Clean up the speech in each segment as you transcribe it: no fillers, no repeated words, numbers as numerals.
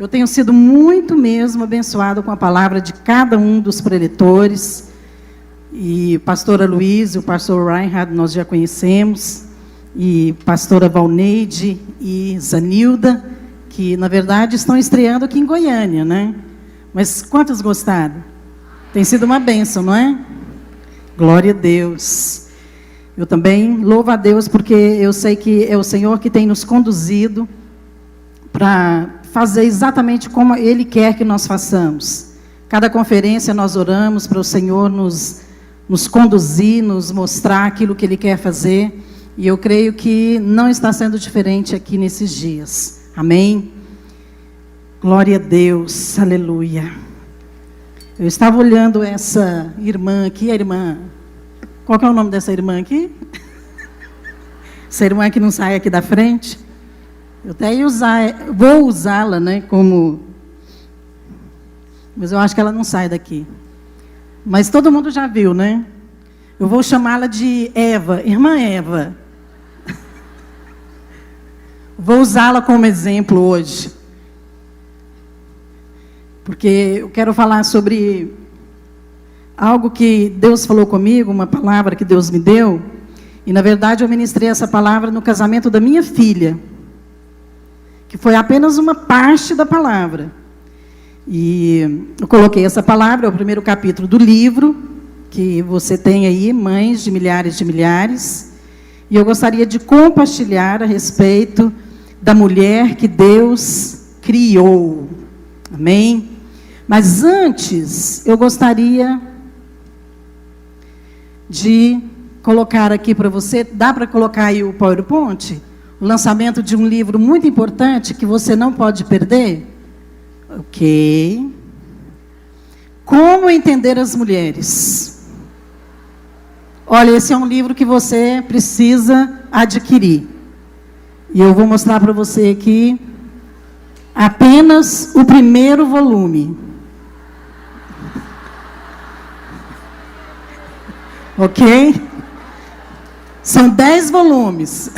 Eu tenho sido muito mesmo abençoada com a palavra de cada um dos preletores. E pastora Luiz e o pastor Reinhard nós já conhecemos. E pastora Valneide e Zanilda, que na verdade estão estreando aqui em Goiânia, né? Mas quantos gostaram? Tem sido uma bênção, não é? Glória a Deus. Eu também louvo a Deus porque eu sei que é o Senhor que tem nos conduzido para fazer exatamente como Ele quer que nós façamos. Cada conferência nós oramos para o Senhor nos conduzir, nos mostrar aquilo que Ele quer fazer. E eu creio que não está sendo diferente aqui nesses dias. Amém? Glória a Deus, aleluia. Eu estava olhando essa irmã aqui, a irmã... Qual que é o nome dessa irmã aqui? Essa irmã que não sai aqui da frente. Eu até vou usá-la, né, como... Mas eu acho que ela não sai daqui. Mas todo mundo já viu, né? Eu vou chamá-la de Eva, irmã Eva. Vou usá-la como exemplo hoje. Porque eu quero falar sobre algo que Deus falou comigo, uma palavra que Deus me deu. E, na verdade, eu ministrei essa palavra no casamento da minha filha. Que foi apenas uma parte da palavra. E eu coloquei essa palavra, é o primeiro capítulo do livro, que você tem aí, Mães de Milhares de Milhares. E eu gostaria de compartilhar a respeito da mulher que Deus criou. Amém? Mas antes, eu gostaria de colocar aqui para você, dá para colocar aí o PowerPoint? O lançamento de um livro muito importante que você não pode perder. Ok. Como entender as mulheres? Olha, esse é um livro que você precisa adquirir. E eu vou mostrar para você aqui apenas o primeiro volume. Ok? São 10 volumes.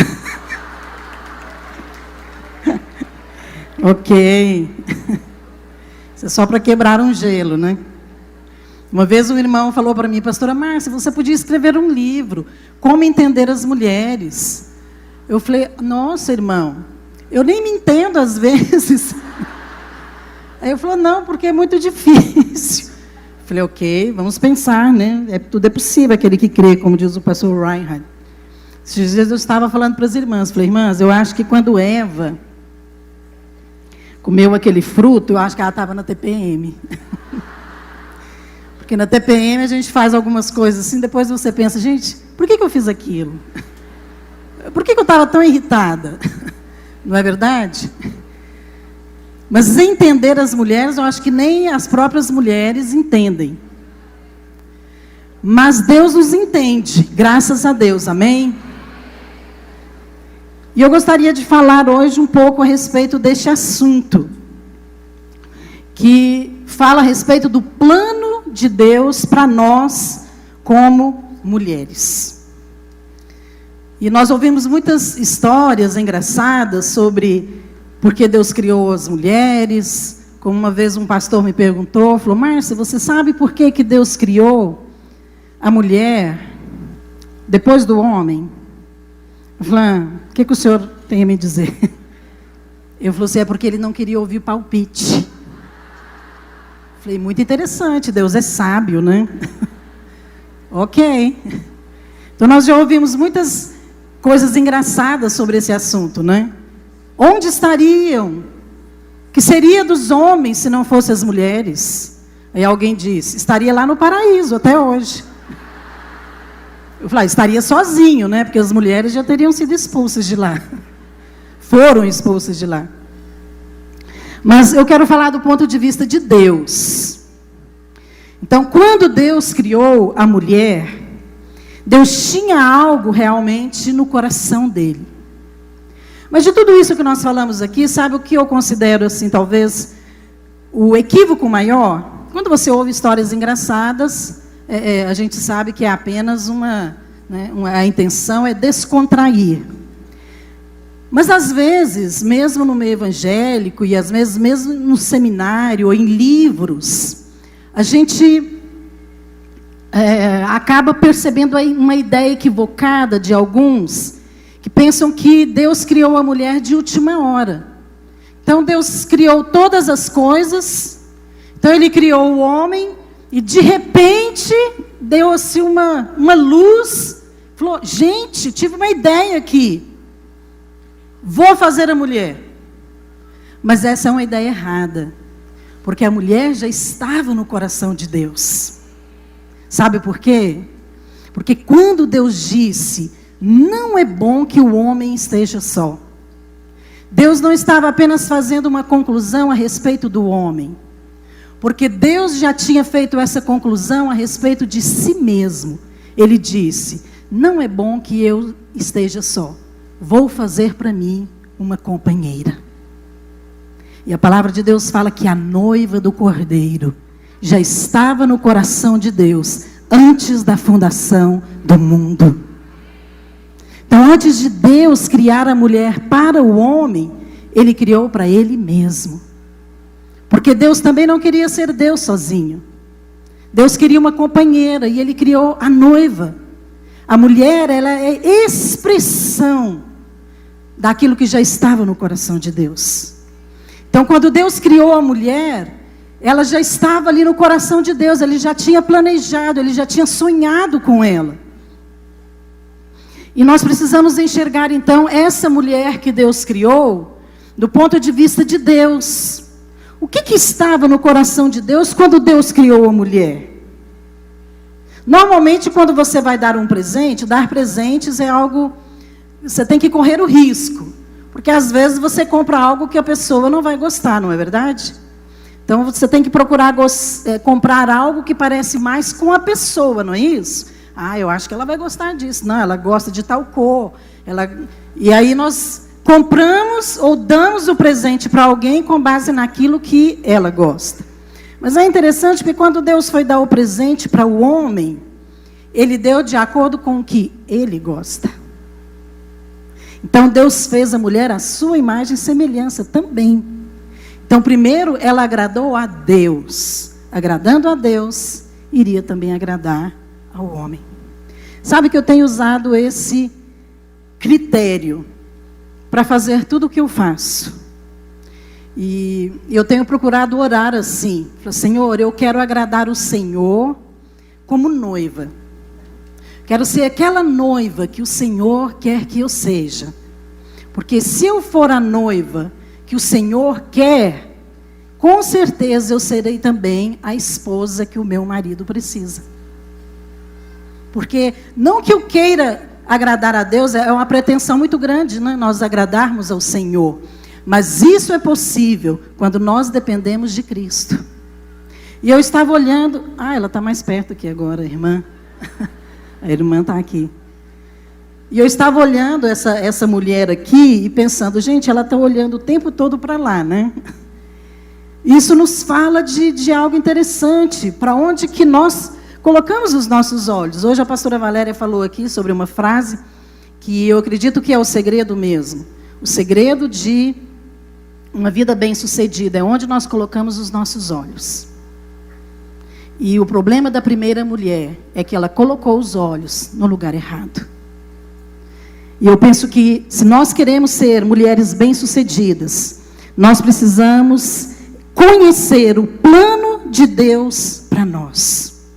Ok. Isso é só para quebrar um gelo, né? Uma vez um irmão falou para mim, pastora Márcia, você podia escrever um livro, Como Entender as Mulheres. Eu falei, nossa, irmão, eu nem me entendo às vezes. Aí eu falei, não, porque é muito difícil. Eu falei, ok, vamos pensar, né? Tudo é possível, aquele que crê, como diz o pastor Reinhard. Esses dias eu estava falando para as irmãs, falei, irmãs, eu acho que quando Eva comeu aquele fruto, eu acho que ela estava na TPM. Porque na TPM a gente faz algumas coisas assim, depois você pensa, gente, por que eu fiz aquilo? Por que eu estava tão irritada? Não é verdade? Mas entender as mulheres, eu acho que nem as próprias mulheres entendem. Mas Deus nos entende, graças a Deus, amém? E eu gostaria de falar hoje um pouco a respeito deste assunto, que fala a respeito do plano de Deus para nós como mulheres. E nós ouvimos muitas histórias engraçadas sobre por que Deus criou as mulheres. Como uma vez um pastor me perguntou, falou, Márcia, você sabe por que Deus criou a mulher depois do homem? Eu falei, o que o senhor tem a me dizer? Eu falei assim, é porque ele não queria ouvir palpite. Eu falei, muito interessante, Deus é sábio, né? Ok. Então nós já ouvimos muitas coisas engraçadas sobre esse assunto, né? Onde estariam? Que seria dos homens se não fossem as mulheres? Aí alguém disse, estaria lá no paraíso até hoje. Eu falei, estaria sozinho, né? Porque as mulheres já teriam sido expulsas de lá. Foram expulsas de lá. Mas eu quero falar do ponto de vista de Deus. Então, quando Deus criou a mulher, Deus tinha algo realmente no coração dele. Mas de tudo isso que nós falamos aqui, sabe o que eu considero, assim, talvez, o equívoco maior? Quando você ouve histórias engraçadas, a gente sabe que é apenas a intenção é descontrair. Mas, às vezes, mesmo no meio evangélico, e às vezes mesmo no seminário, ou em livros, a gente acaba percebendo aí uma ideia equivocada de alguns, que pensam que Deus criou a mulher de última hora. Então, Deus criou todas as coisas, então Ele criou o homem, e de repente, deu assim uma luz, falou, gente, tive uma ideia aqui. Vou fazer a mulher. Mas essa é uma ideia errada. Porque a mulher já estava no coração de Deus. Sabe por quê? Porque quando Deus disse, não é bom que o homem esteja só. Deus não estava apenas fazendo uma conclusão a respeito do homem. Porque Deus já tinha feito essa conclusão a respeito de si mesmo. Ele disse, não é bom que eu esteja só. Vou fazer para mim uma companheira. E a palavra de Deus fala que a noiva do Cordeiro já estava no coração de Deus antes da fundação do mundo. Então, antes de Deus criar a mulher para o homem, Ele criou para Ele mesmo. Porque Deus também não queria ser Deus sozinho. Deus queria uma companheira e Ele criou a noiva. A mulher, ela é expressão daquilo que já estava no coração de Deus. Então, quando Deus criou a mulher, ela já estava ali no coração de Deus, Ele já tinha planejado, Ele já tinha sonhado com ela. E nós precisamos enxergar, então, essa mulher que Deus criou, do ponto de vista de Deus. O que estava no coração de Deus quando Deus criou a mulher? Normalmente, quando você vai dar um presente, dar presentes é algo... Você tem que correr o risco. Porque às vezes você compra algo que a pessoa não vai gostar, não é verdade? Então você tem que procurar comprar algo que parece mais com a pessoa, não é isso? Ah, eu acho que ela vai gostar disso. Não, ela gosta de tal cor. E aí nós compramos ou damos o presente para alguém com base naquilo que ela gosta. Mas é interessante que quando Deus foi dar o presente para o homem, Ele deu de acordo com o que ele gosta. Então, Deus fez a mulher à sua imagem e semelhança também. Então, primeiro, ela agradou a Deus. Agradando a Deus, iria também agradar ao homem. Sabe que eu tenho usado esse critério para fazer tudo o que eu faço. E eu tenho procurado orar assim. Senhor, eu quero agradar o Senhor como noiva. Quero ser aquela noiva que o Senhor quer que eu seja. Porque se eu for a noiva que o Senhor quer, com certeza eu serei também a esposa que o meu marido precisa. Porque não que eu queira agradar a Deus, é uma pretensão muito grande, né? Nós agradarmos ao Senhor. Mas isso é possível quando nós dependemos de Cristo. E eu estava olhando... ela está mais perto aqui agora, a irmã. A irmã está aqui. E eu estava olhando essa mulher aqui e pensando, gente, ela está olhando o tempo todo para lá, né? Isso nos fala de algo interessante, para onde que nós colocamos os nossos olhos. Hoje a pastora Valéria falou aqui sobre uma frase que eu acredito que é o segredo mesmo. O segredo de uma vida bem-sucedida é onde nós colocamos os nossos olhos. E o problema da primeira mulher é que ela colocou os olhos no lugar errado. E eu penso que se nós queremos ser mulheres bem-sucedidas, nós precisamos conhecer o plano de Deus para nós.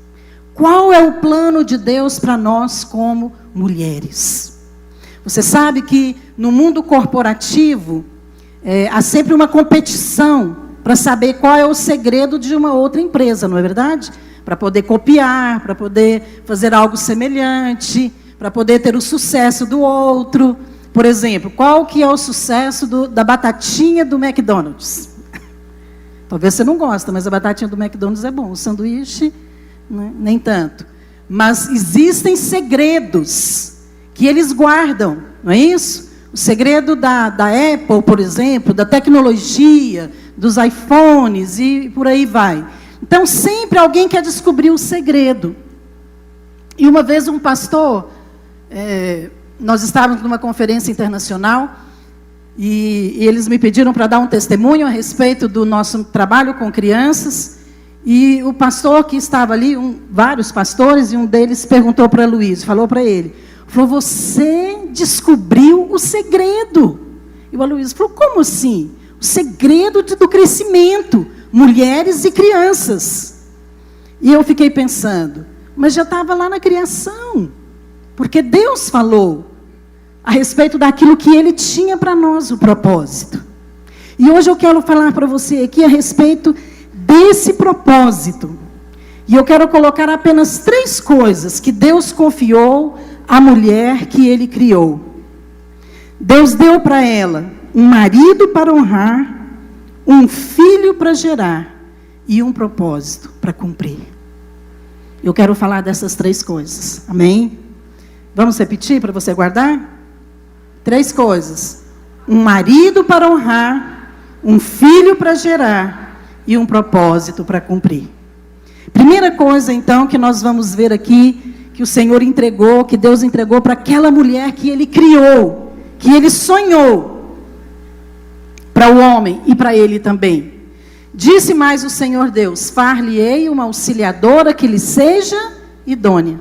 Qual é o plano de Deus para nós como mulheres? Você sabe que no mundo corporativo, há sempre uma competição para saber qual é o segredo de uma outra empresa, não é verdade? Para poder copiar, para poder fazer algo semelhante, para poder ter o sucesso do outro. Por exemplo, qual que é o sucesso da batatinha do McDonald's? Talvez você não goste, mas a batatinha do McDonald's é bom. O sanduíche, né, nem tanto. Mas existem segredos que eles guardam, não é isso? O segredo da Apple, por exemplo, da tecnologia, dos iPhones e por aí vai. Então, sempre alguém quer descobrir o segredo. E uma vez um pastor, nós estávamos numa conferência internacional, E eles me pediram para dar um testemunho a respeito do nosso trabalho com crianças. E o pastor que estava ali, vários pastores, e um deles perguntou para Luiz, falou para ele, falou, você descobriu o segredo. E o Luiz falou, como assim? O segredo do crescimento, mulheres e crianças. E eu fiquei pensando, mas já estava lá na criação, porque Deus falou a respeito daquilo que Ele tinha para nós, o propósito. E hoje eu quero falar para você aqui a respeito desse propósito. E eu quero colocar apenas 3 coisas que Deus confiou à mulher que Ele criou. Deus deu para ela um marido para honrar, um filho para gerar e um propósito para cumprir. Eu quero falar dessas 3 coisas. Amém? Vamos repetir para você guardar? 3 coisas. Um marido para honrar, um filho para gerar e um propósito para cumprir. Primeira coisa, então, que nós vamos ver aqui, que o Senhor entregou, que Deus entregou para aquela mulher que Ele criou, que Ele sonhou, para o homem e para ele também. Disse mais o Senhor Deus, far-lhe-ei uma auxiliadora que lhe seja idônea.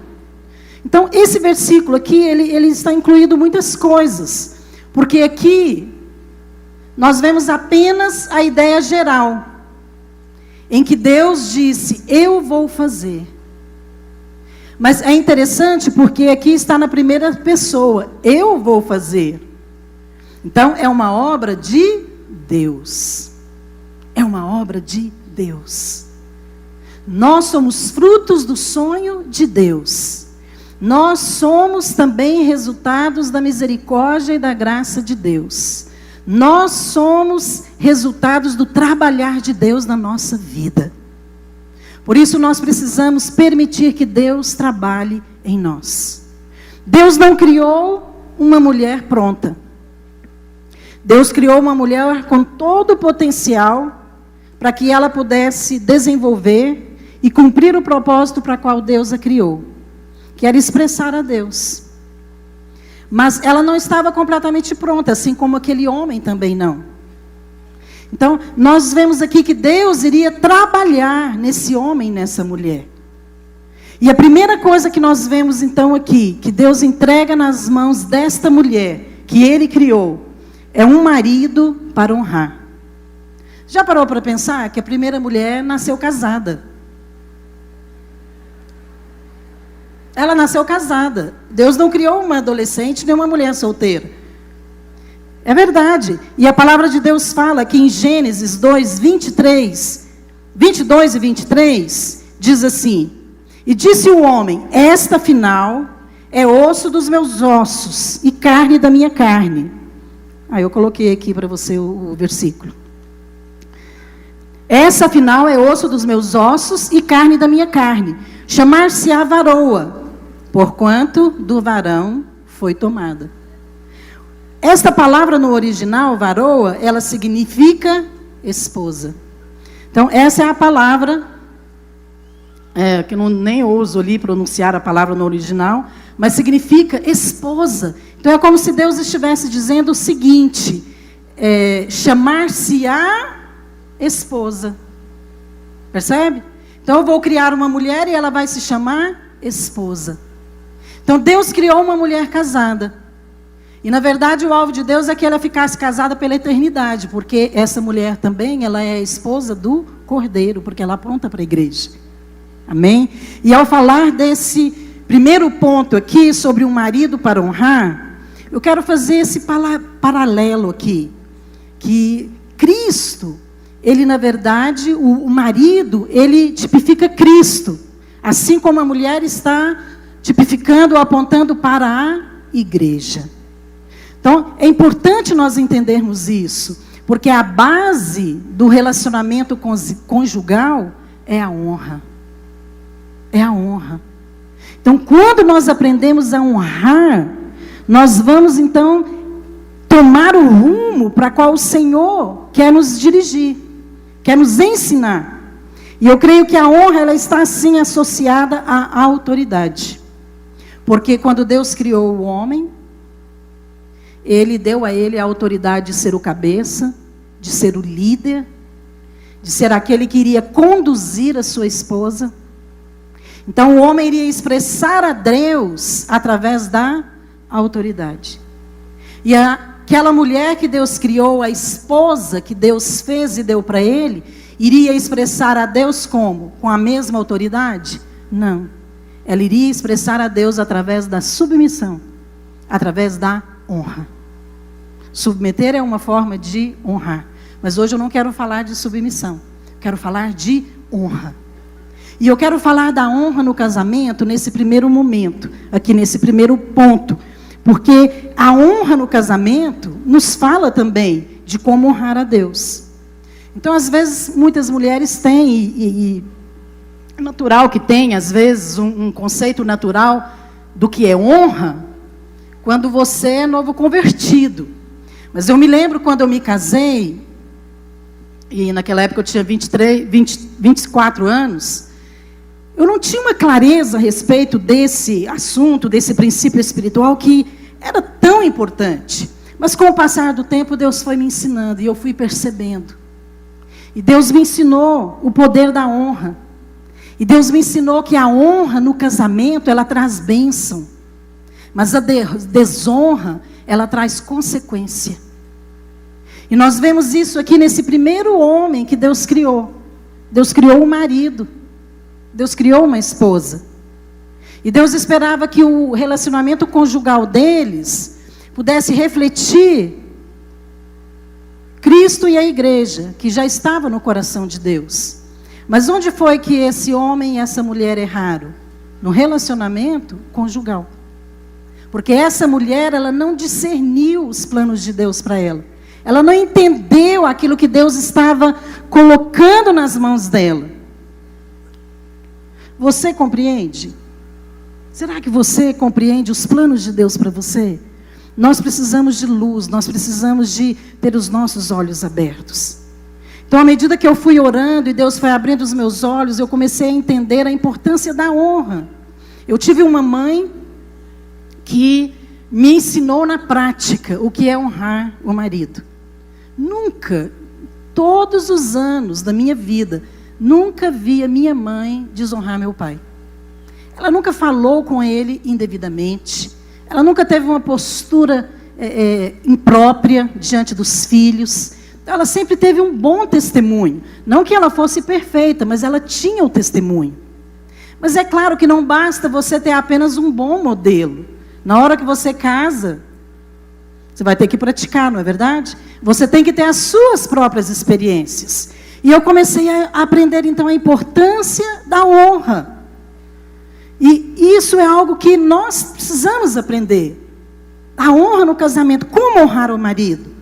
Então, esse versículo aqui, ele está incluído muitas coisas, porque aqui nós vemos apenas a ideia geral, em que Deus disse, eu vou fazer. Mas é interessante porque aqui está na primeira pessoa, eu vou fazer. Então, é uma obra de Deus. É uma obra de Deus. Nós somos frutos do sonho de Deus. Nós somos também resultados da misericórdia e da graça de Deus. Nós somos resultados do trabalhar de Deus na nossa vida. Por isso nós precisamos permitir que Deus trabalhe em nós. Deus não criou uma mulher pronta. Deus criou uma mulher com todo o potencial para que ela pudesse desenvolver e cumprir o propósito para o qual Deus a criou, que era expressar a Deus. Mas ela não estava completamente pronta, assim como aquele homem também não. Então, nós vemos aqui que Deus iria trabalhar nesse homem, nessa mulher. E a primeira coisa que nós vemos então aqui, que Deus entrega nas mãos desta mulher, que Ele criou, é um marido para honrar. Já parou para pensar que a primeira mulher nasceu casada? Ela nasceu casada. Deus não criou uma adolescente nem uma mulher solteira. É verdade. E a palavra de Deus fala que em Gênesis 2, 22 e 23, diz assim, e disse o homem, esta afinal é osso dos meus ossos e carne da minha carne. Aí eu coloquei aqui para você o versículo. Essa afinal é osso dos meus ossos e carne da minha carne. Chamar-se-á varoa, porquanto do varão foi tomada. Esta palavra no original, varoa, ela significa esposa. Então, essa é a palavra, que eu nem ouso ali pronunciar a palavra no original, mas significa esposa. Então, é como se Deus estivesse dizendo o seguinte, chamar-se-á esposa. Percebe? Então, eu vou criar uma mulher e ela vai se chamar esposa. Então, Deus criou uma mulher casada. E, na verdade, o alvo de Deus é que ela ficasse casada pela eternidade, porque essa mulher também, ela é a esposa do Cordeiro, porque ela apronta para a igreja. Amém? E ao falar desse primeiro ponto aqui, sobre um marido para honrar, eu quero fazer esse paralelo aqui, que Cristo, ele, na verdade, o marido, ele tipifica Cristo, assim como a mulher está tipificando, apontando para a igreja. Então, é importante nós entendermos isso, porque a base do relacionamento conjugal é a honra. É a honra. Então, quando nós aprendemos a honrar, nós vamos, então, tomar o rumo para qual o Senhor quer nos dirigir, quer nos ensinar. E eu creio que a honra, ela está, assim, associada à autoridade. Porque quando Deus criou o homem, ele deu a ele a autoridade de ser o cabeça, de ser o líder, de ser aquele que iria conduzir a sua esposa. Então o homem iria expressar a Deus através da autoridade. E aquela mulher que Deus criou, a esposa que Deus fez e deu para ele, iria expressar a Deus como? Com a mesma autoridade? Não. Ela iria expressar a Deus através da submissão, através da honra. Submeter é uma forma de honrar. Mas hoje eu não quero falar de submissão. Quero falar de honra. E eu quero falar da honra no casamento nesse primeiro momento, aqui nesse primeiro ponto. Porque a honra no casamento nos fala também de como honrar a Deus. Então, às vezes, muitas mulheres têm, e é natural que tenha, às vezes, um conceito natural do que é honra, quando você é novo convertido. Mas eu me lembro quando eu me casei, e naquela época eu tinha 24 anos, eu não tinha uma clareza a respeito desse assunto, desse princípio espiritual que era tão importante. Mas com o passar do tempo, Deus foi me ensinando e eu fui percebendo. E Deus me ensinou o poder da honra. E Deus me ensinou que a honra no casamento, ela traz bênção. Mas a desonra, ela traz consequência. E nós vemos isso aqui nesse primeiro homem que Deus criou. Deus criou um marido. Deus criou uma esposa. E Deus esperava que o relacionamento conjugal deles pudesse refletir Cristo e a igreja, que já estava no coração de Deus. Mas onde foi que esse homem e essa mulher erraram? No relacionamento conjugal. Porque essa mulher, ela não discerniu os planos de Deus para ela. Ela não entendeu aquilo que Deus estava colocando nas mãos dela. Você compreende? Será que você compreende os planos de Deus para você? Nós precisamos de luz, nós precisamos de ter os nossos olhos abertos. Então, à medida que eu fui orando e Deus foi abrindo os meus olhos, eu comecei a entender a importância da honra. Eu tive uma mãe que me ensinou na prática o que é honrar o marido. Nunca, todos os anos da minha vida, nunca vi a minha mãe desonrar meu pai. Ela nunca falou com ele indevidamente. Ela nunca teve uma postura imprópria diante dos filhos. Ela sempre teve um bom testemunho. Não que ela fosse perfeita, mas ela tinha o testemunho. Mas é claro que não basta você ter apenas um bom modelo. Na hora que você casa, você vai ter que praticar, não é verdade? Você tem que ter as suas próprias experiências. E eu comecei a aprender, então, a importância da honra. E isso é algo que nós precisamos aprender. A honra no casamento. Como honrar o marido?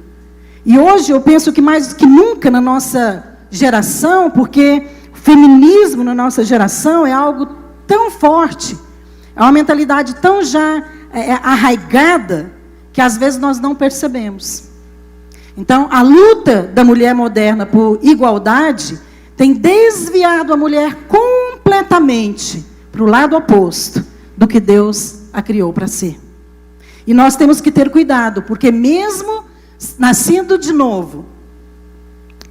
E hoje eu penso que mais do que nunca na nossa geração, porque o feminismo na nossa geração é algo tão forte, é uma mentalidade tão já arraigada, que às vezes nós não percebemos. Então, a luta da mulher moderna por igualdade tem desviado a mulher completamente para o lado oposto do que Deus a criou para ser. E nós temos que ter cuidado, porque mesmo nascendo de novo,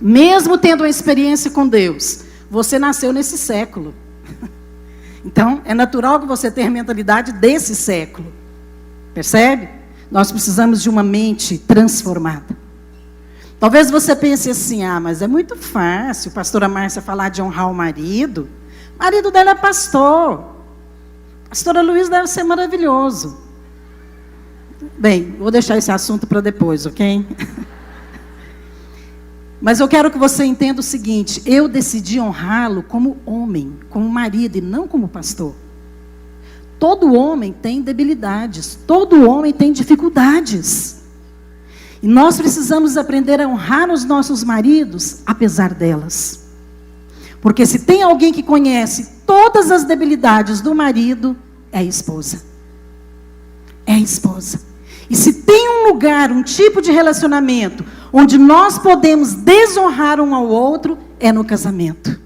mesmo tendo uma experiência com Deus, você nasceu nesse século. Então, é natural que você tenha a mentalidade desse século. Percebe? Nós precisamos de uma mente transformada. Talvez você pense assim, mas é muito fácil, pastora Márcia, falar de honrar o marido. O marido dela é pastor. Pastora Luiz deve ser maravilhoso. Bem, vou deixar esse assunto para depois, ok? Mas eu quero que você entenda o seguinte, eu decidi honrá-lo como homem, como marido e não como pastor. Todo homem tem debilidades, todo homem tem dificuldades. E nós precisamos aprender a honrar os nossos maridos, apesar delas. Porque se tem alguém que conhece todas as debilidades do marido, é a esposa. É a esposa. E se tem um lugar, um tipo de relacionamento, onde nós podemos desonrar um ao outro, é no casamento.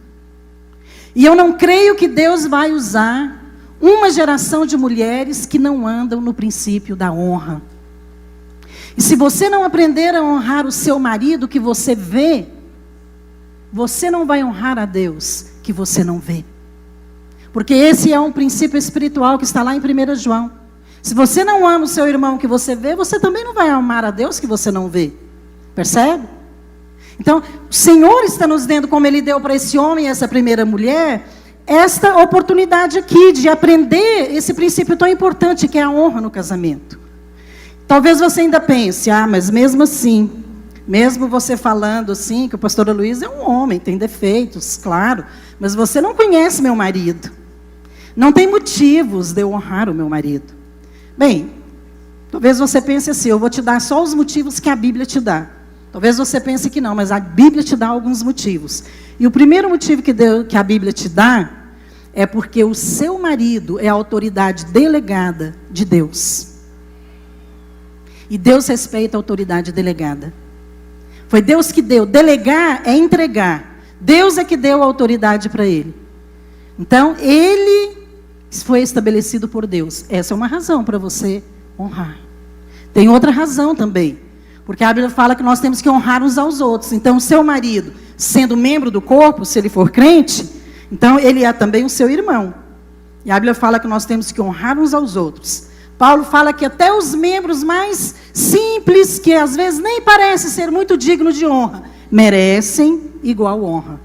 E eu não creio que Deus vai usar uma geração de mulheres que não andam no princípio da honra. E se você não aprender a honrar o seu marido que você vê, você não vai honrar a Deus que você não vê. Porque esse é um princípio espiritual que está lá em 1 João. Se você não ama o seu irmão que você vê, você também não vai amar a Deus que você não vê. Percebe? Então, o Senhor está nos dando, como Ele deu para esse homem e essa primeira mulher, esta oportunidade aqui de aprender esse princípio tão importante que é a honra no casamento. Talvez você ainda pense, mas mesmo assim, mesmo você falando assim, que o pastor Luiz é um homem, tem defeitos, claro, mas você não conhece meu marido. Não tem motivos de eu honrar o meu marido. Bem, talvez você pense assim, eu vou te dar só os motivos que a Bíblia te dá. Talvez você pense que não, mas a Bíblia te dá alguns motivos. E o primeiro motivo que a Bíblia te dá é porque o seu marido é a autoridade delegada de Deus. E Deus respeita a autoridade delegada. Foi Deus que deu. Delegar é entregar. Deus é que deu a autoridade para ele. Então, ele foi estabelecido por Deus. Essa é uma razão para você honrar. Tem outra razão também. Porque a Bíblia fala que nós temos que honrar uns aos outros. Então, o seu marido, sendo membro do corpo, se ele for crente, então ele é também o seu irmão. E a Bíblia fala que nós temos que honrar uns aos outros. Paulo fala que até os membros mais simples, que às vezes nem parecem ser muito dignos de honra, merecem igual honra.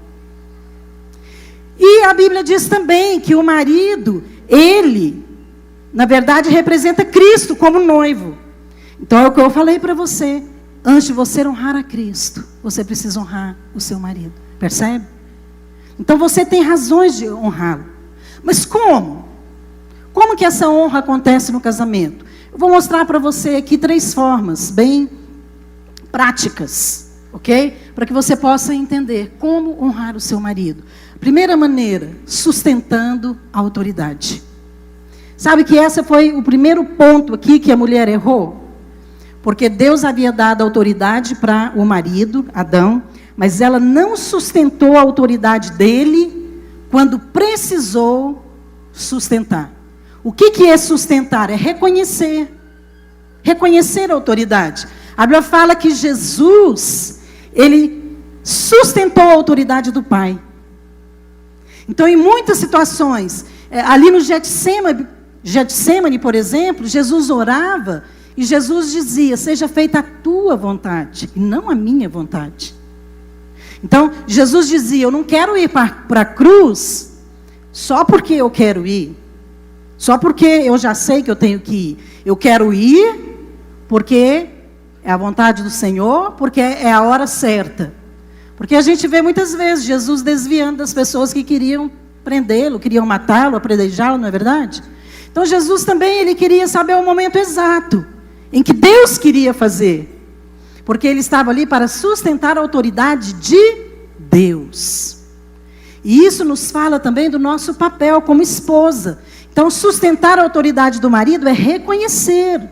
E a Bíblia diz também que o marido, ele, na verdade, representa Cristo como noivo. Então é o que eu falei para você. Antes de você honrar a Cristo, você precisa honrar o seu marido. Percebe? Então você tem razões de honrá-lo. Mas como? Como que essa honra acontece no casamento? Eu vou mostrar para você aqui 3 formas bem práticas, ok? Para que você possa entender como honrar o seu marido. Primeira maneira, sustentando a autoridade. Sabe que esse foi o primeiro ponto aqui que a mulher errou? Porque Deus havia dado autoridade para o marido, Adão, mas ela não sustentou a autoridade dele quando precisou sustentar. O que é sustentar? É reconhecer. Reconhecer a autoridade. A Bíblia fala que Jesus, ele sustentou a autoridade do Pai. Então, em muitas situações, ali no Getsemane, por exemplo, Jesus orava e Jesus dizia, seja feita a tua vontade e não a minha vontade. Então, Jesus dizia, eu não quero ir para a cruz só porque eu quero ir. Só porque eu já sei que eu tenho que ir. Eu quero ir porque é a vontade do Senhor, porque é a hora certa. Porque a gente vê muitas vezes Jesus desviando das pessoas que queriam prendê-lo, queriam matá-lo, apredejá-lo, não é verdade? Então Jesus também, ele queria saber o momento exato em que Deus queria fazer. Porque ele estava ali para sustentar a autoridade de Deus. E isso nos fala também do nosso papel como esposa. Então, sustentar a autoridade do marido é reconhecer.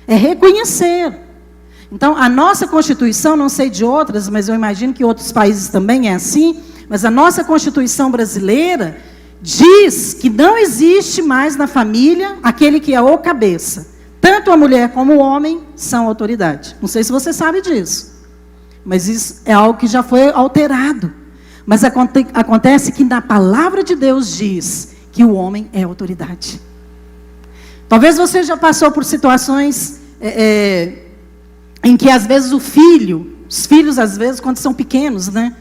É reconhecer. Então, a nossa Constituição, não sei de outras, mas eu imagino que outros países também é assim, mas a nossa Constituição brasileira diz que não existe mais na família aquele que é o cabeça. Tanto a mulher como o homem são autoridade. Não sei se você sabe disso. Mas isso é algo que já foi alterado. Mas acontece que na palavra de Deus diz que o homem é autoridade. Talvez você já passou por situações em que às vezes os filhos às vezes quando são pequenos, né?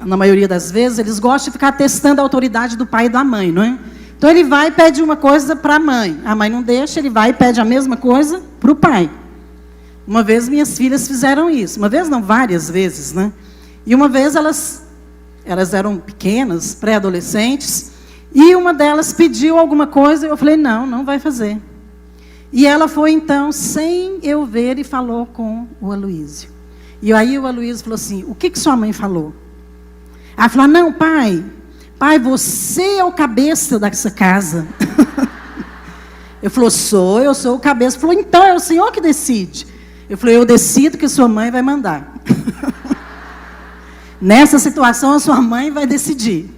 Na maioria das vezes, eles gostam de ficar testando a autoridade do pai e da mãe, não é? Então ele vai e pede uma coisa para a mãe não deixa, ele vai e pede a mesma coisa para o pai. Uma vez minhas filhas fizeram isso, uma vez não, várias vezes, né? E uma vez elas eram pequenas, pré-adolescentes, e uma delas pediu alguma coisa, e eu falei, não vai fazer. E ela foi então, sem eu ver, e falou com o Aloísio. E aí o Aloísio falou assim, o que sua mãe falou? Ela falou, não, pai, você é o cabeça dessa casa. Eu falei, eu sou o cabeça. Ele falou, então é o senhor que decide. Eu falei, eu decido que sua mãe vai mandar. Nessa situação, a sua mãe vai decidir.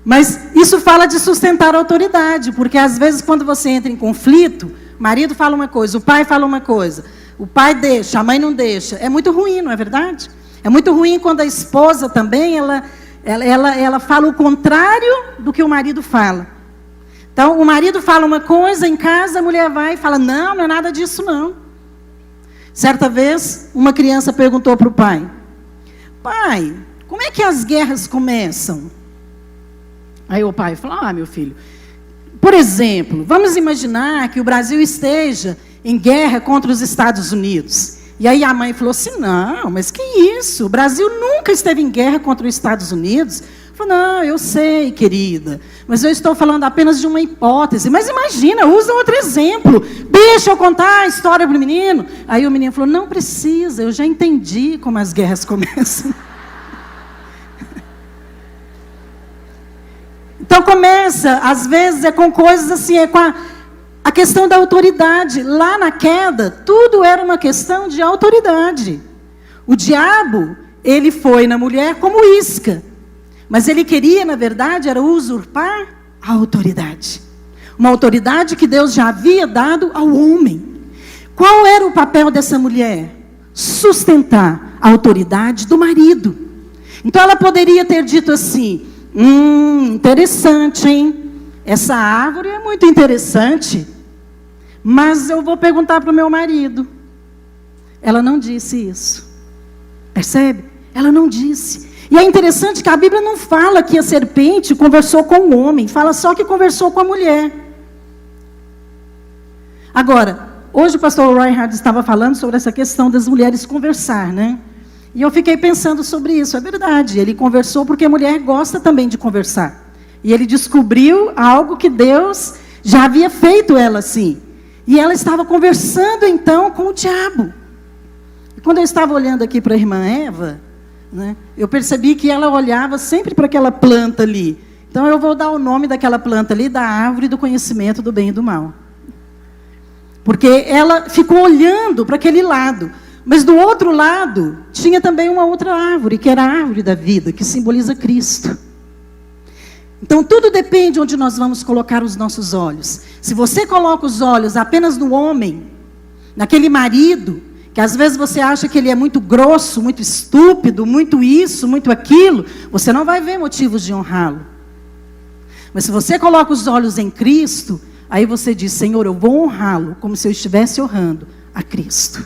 Mas isso fala de sustentar a autoridade, porque às vezes quando você entra em conflito, o marido fala uma coisa, o pai fala uma coisa, o pai deixa, a mãe não deixa. É muito ruim, não é verdade? É muito ruim quando a esposa também, ela fala o contrário do que o marido fala. Então, o marido fala uma coisa em casa, a mulher vai e fala, não é nada disso não. Certa vez, uma criança perguntou para o pai, pai, como é que as guerras começam? Aí o pai falou, meu filho, por exemplo, vamos imaginar que o Brasil esteja em guerra contra os Estados Unidos. E aí a mãe falou assim, não, mas que isso? O Brasil nunca esteve em guerra contra os Estados Unidos. Falou, não, eu sei, querida, mas eu estou falando apenas de uma hipótese. Mas imagina, usa outro exemplo. Deixa eu contar a história para o menino. Aí o menino falou, não precisa, eu já entendi como as guerras começam. Então começa, às vezes é com coisas assim, é com a questão da autoridade. Lá na queda, tudo era uma questão de autoridade. O diabo, ele foi na mulher como isca. Mas ele queria, na verdade, era usurpar a autoridade. Uma autoridade que Deus já havia dado ao homem. Qual era o papel dessa mulher? Sustentar a autoridade do marido. Então ela poderia ter dito assim, interessante, hein? Essa árvore é muito interessante, mas eu vou perguntar para o meu marido. Ela não disse isso. Percebe? Ela não disse. E é interessante que a Bíblia não fala que a serpente conversou com o homem, fala só que conversou com a mulher. Agora, hoje o pastor Reinhard estava falando sobre essa questão das mulheres conversar, né? E eu fiquei pensando sobre isso, é verdade. Ele conversou porque a mulher gosta também de conversar. E ele descobriu algo que Deus já havia feito ela assim. E ela estava conversando então com o diabo. E quando eu estava olhando aqui para a irmã Eva, né, eu percebi que ela olhava sempre para aquela planta ali. Então eu vou dar o nome daquela planta ali, da árvore do conhecimento do bem e do mal. Porque ela ficou olhando para aquele lado. Mas do outro lado, tinha também uma outra árvore, que era a árvore da vida, que simboliza Cristo. Então tudo depende onde nós vamos colocar os nossos olhos. Se você coloca os olhos apenas no homem, naquele marido, que às vezes você acha que ele é muito grosso, muito estúpido, muito isso, muito aquilo, você não vai ver motivos de honrá-lo. Mas se você coloca os olhos em Cristo, aí você diz, Senhor, eu vou honrá-lo, como se eu estivesse honrando a Cristo.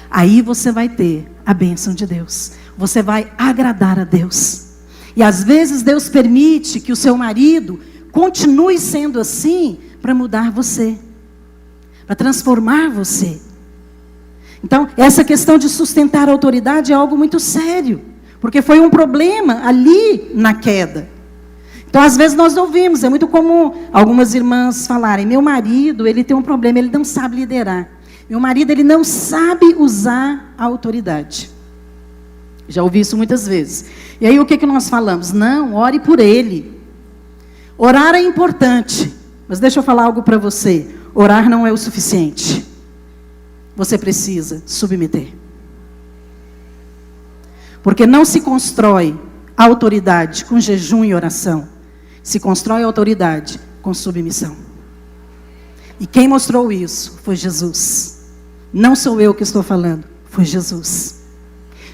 Aí você vai ter a bênção de Deus. Você vai agradar a Deus. E às vezes Deus permite que o seu marido continue sendo assim para mudar você, para transformar você. Então, essa questão de sustentar a autoridade é algo muito sério, porque foi um problema ali na queda. Então, às vezes nós ouvimos, é muito comum algumas irmãs falarem, meu marido, ele tem um problema, ele não sabe liderar. Meu marido, ele não sabe usar a autoridade. Já ouvi isso muitas vezes. E aí o que nós falamos? Não, ore por ele. Orar é importante, mas deixa eu falar algo para você. Orar não é o suficiente. Você precisa submeter. Porque não se constrói a autoridade com jejum e oração. Se constrói a autoridade com submissão. E quem mostrou isso foi Jesus. Não sou eu que estou falando, foi Jesus.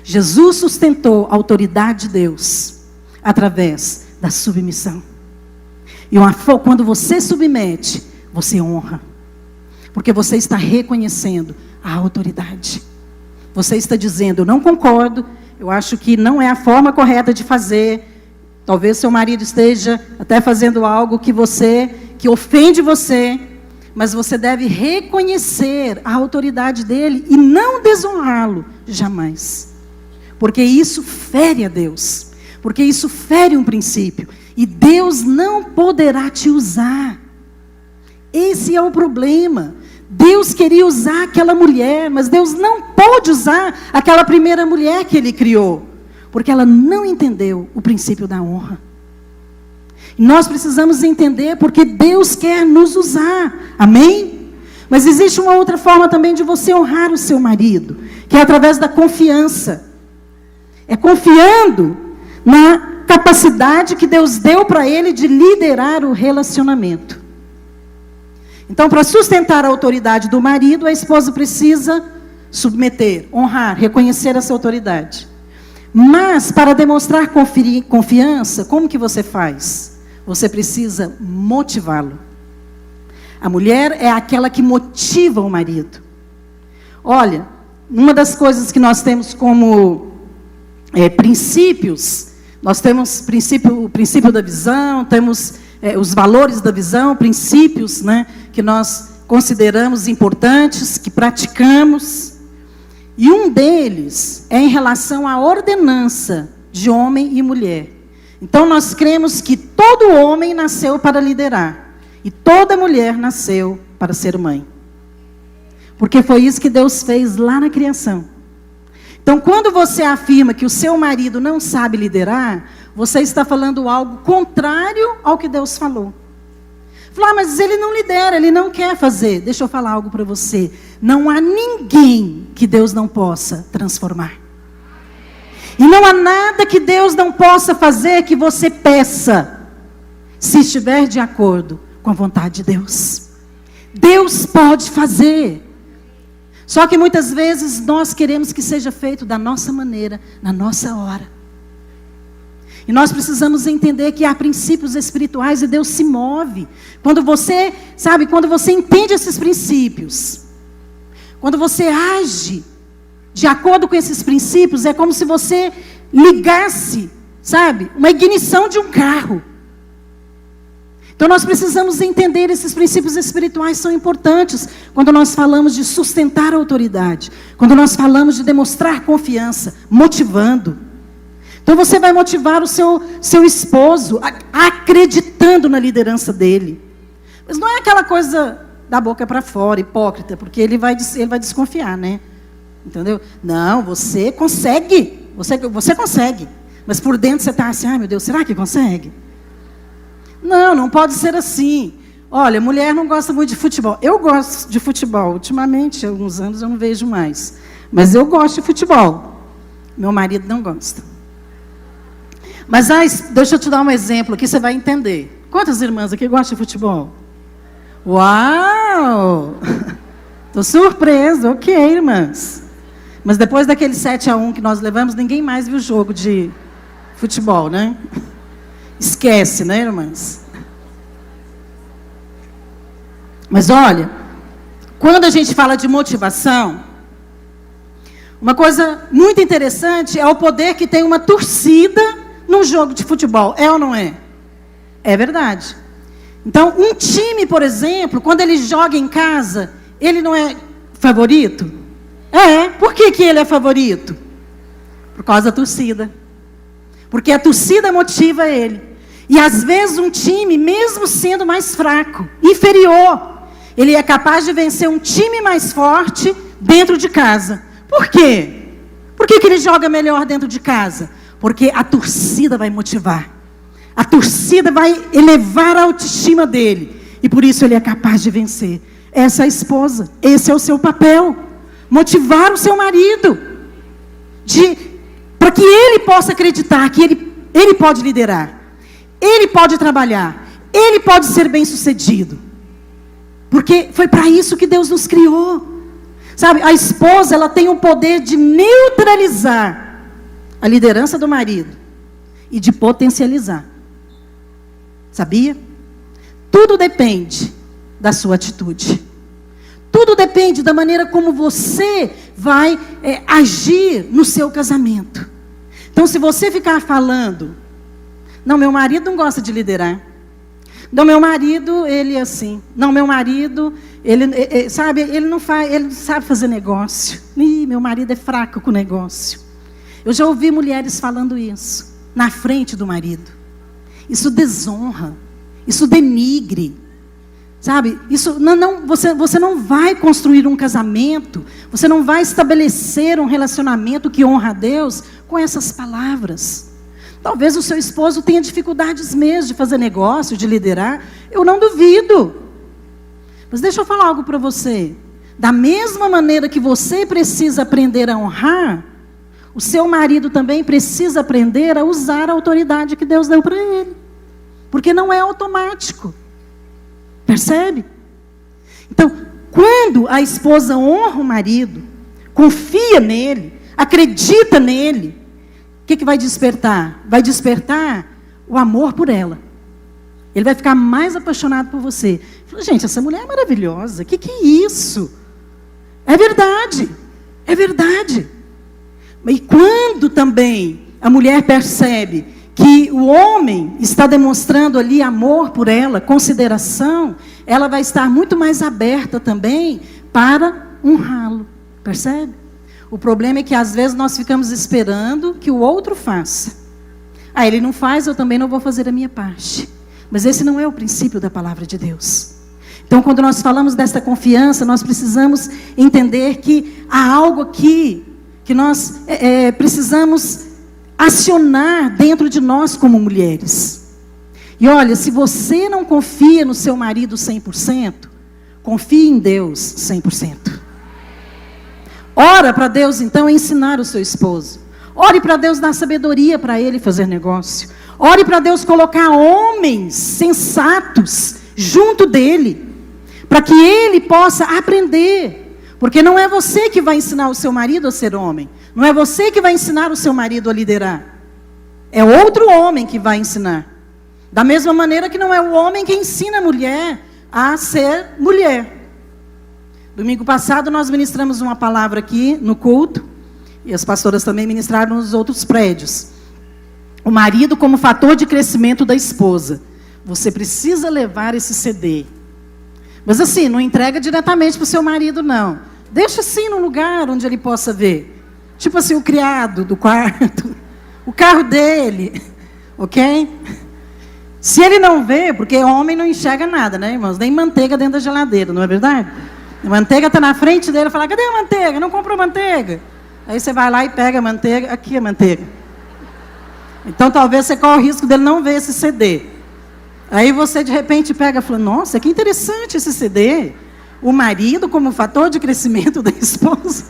Jesus sustentou a autoridade de Deus através da submissão. E quando você submete, você honra. Porque você está reconhecendo a autoridade. Você está dizendo, eu não concordo, eu acho que não é a forma correta de fazer. Talvez seu marido esteja até fazendo algo que ofende você, mas você deve reconhecer a autoridade dele e não desonrá-lo jamais. Porque isso fere a Deus. Porque isso fere um princípio. E Deus não poderá te usar. Esse é o problema. Deus queria usar aquela mulher, mas Deus não pôde usar aquela primeira mulher que Ele criou. Porque ela não entendeu o princípio da honra. E nós precisamos entender porque Deus quer nos usar. Amém? Mas existe uma outra forma também de você honrar o seu marido, que é através da confiança. É confiando na capacidade que Deus deu para ele de liderar o relacionamento. Então, para sustentar a autoridade do marido, a esposa precisa submeter, honrar, reconhecer essa autoridade. Mas, para demonstrar confiança, como que você faz? Você precisa motivá-lo. A mulher é aquela que motiva o marido. Olha, uma das coisas que nós temos como princípios, nós temos o princípio da visão, temos os valores da visão, princípios, né, que nós consideramos importantes, que praticamos. E um deles é em relação à ordenança de homem e mulher. Então nós cremos que todo homem nasceu para liderar. E toda mulher nasceu para ser mãe. Porque foi isso que Deus fez lá na criação. Então quando você afirma que o seu marido não sabe liderar, você está falando algo contrário ao que Deus falou. Falar, mas ele não lidera, ele não quer fazer. Deixa eu falar algo para você. Não há ninguém que Deus não possa transformar. E não há nada que Deus não possa fazer que você peça, se estiver de acordo com a vontade de Deus. Deus pode fazer. Só que muitas vezes nós queremos que seja feito da nossa maneira, na nossa hora. E nós precisamos entender que há princípios espirituais e Deus se move. Quando você, sabe, quando você entende esses princípios, quando você age de acordo com esses princípios, é como se você ligasse, sabe, uma ignição de um carro. Então nós precisamos entender esses princípios espirituais, são importantes quando nós falamos de sustentar a autoridade, quando nós falamos de demonstrar confiança, motivando. Então você vai motivar o seu esposo acreditando na liderança dele. Mas não é aquela coisa da boca para fora, hipócrita, porque ele vai desconfiar, né? Entendeu? Não, você consegue. Você consegue. Mas por dentro você está assim, ai meu Deus, será que consegue? Não pode ser assim. Olha, mulher não gosta muito de futebol. Eu gosto de futebol. Ultimamente, há alguns anos eu não vejo mais. Mas eu gosto de futebol. Meu marido não gosta. Mas deixa eu te dar um exemplo aqui, você vai entender. Quantas irmãs aqui gostam de futebol? Uau! Estou surpresa, ok, irmãs. Mas depois daquele 7-1 que nós levamos, ninguém mais viu jogo de futebol, né? Esquece, né, irmãs? Mas olha, quando a gente fala de motivação, uma coisa muito interessante é o poder que tem uma torcida num jogo de futebol. É ou não é? É verdade. Então, um time, por exemplo, quando ele joga em casa, ele não é favorito? Por que ele é favorito? Por causa da torcida. Porque a torcida motiva ele. E às vezes um time, mesmo sendo mais fraco, inferior, ele é capaz de vencer um time mais forte dentro de casa. Por quê? Por que ele joga melhor dentro de casa? Porque a torcida vai motivar. A torcida vai elevar a autoestima dele. E por isso ele é capaz de vencer. Essa é a esposa. Esse é o seu papel. Motivar o seu marido. Para que ele possa acreditar que ele pode liderar. Ele pode trabalhar. Ele pode ser bem-sucedido. Porque foi para isso que Deus nos criou. Sabe, a esposa, ela tem o poder de neutralizar a liderança do marido e de potencializar. Sabia? Tudo depende da sua atitude. Tudo depende da maneira como você vai agir no seu casamento. Então, se você ficar falando, não, meu marido não gosta de liderar. Não, meu marido, ele é assim. Não, meu marido, ele não sabe fazer negócio. Ih, meu marido é fraco com negócio. Eu já ouvi mulheres falando isso, na frente do marido. Isso desonra, isso denigre, sabe? Isso, você não vai construir um casamento, você não vai estabelecer um relacionamento que honra a Deus com essas palavras. Talvez o seu esposo tenha dificuldades mesmo de fazer negócio, de liderar, eu não duvido. Mas deixa eu falar algo para você. Da mesma maneira que você precisa aprender a honrar, o seu marido também precisa aprender a usar a autoridade que Deus deu para ele. Porque não é automático. Percebe? Então, quando a esposa honra o marido, confia nele, acredita nele, o que vai despertar? Vai despertar o amor por ela. Ele vai ficar mais apaixonado por você. Fala, gente, essa mulher é maravilhosa. Que é isso? É verdade. É verdade. E quando também a mulher percebe que o homem está demonstrando ali amor por ela, consideração, ela vai estar muito mais aberta também para honrá-lo. Percebe? O problema é que às vezes nós ficamos esperando que o outro faça. Ah, ele não faz, eu também não vou fazer a minha parte. Mas esse não é o princípio da palavra de Deus. Então, quando nós falamos desta confiança, nós precisamos entender que há algo aqui que nós precisamos acionar dentro de nós como mulheres. E olha, se você não confia no seu marido 100%, confie em Deus 100%. Ora para Deus, então, ensinar o seu esposo. Ore para Deus dar sabedoria para ele fazer negócio. Ore para Deus colocar homens sensatos junto dele, para que ele possa aprender. Porque não é você que vai ensinar o seu marido a ser homem. Não é você que vai ensinar o seu marido a liderar. É outro homem que vai ensinar. Da mesma maneira que não é o homem que ensina a mulher a ser mulher. Domingo passado nós ministramos uma palavra aqui no culto, e as pastoras também ministraram nos outros prédios. O marido como fator de crescimento da esposa. Você precisa levar esse CD. Mas assim, não entrega diretamente para o seu marido, não. Deixa assim no lugar onde ele possa ver. Tipo assim, o criado do quarto, o carro dele, ok? Se ele não vê, porque homem não enxerga nada, né, irmãos? Nem manteiga dentro da geladeira, não é verdade? A manteiga está na frente dele e fala, cadê a manteiga? Não comprou manteiga. Aí você vai lá e pega a manteiga, aqui a manteiga. Então talvez você corra o risco dele não ver esse CD. Aí você de repente pega e fala, nossa, que interessante esse CD. O marido como fator de crescimento da esposa.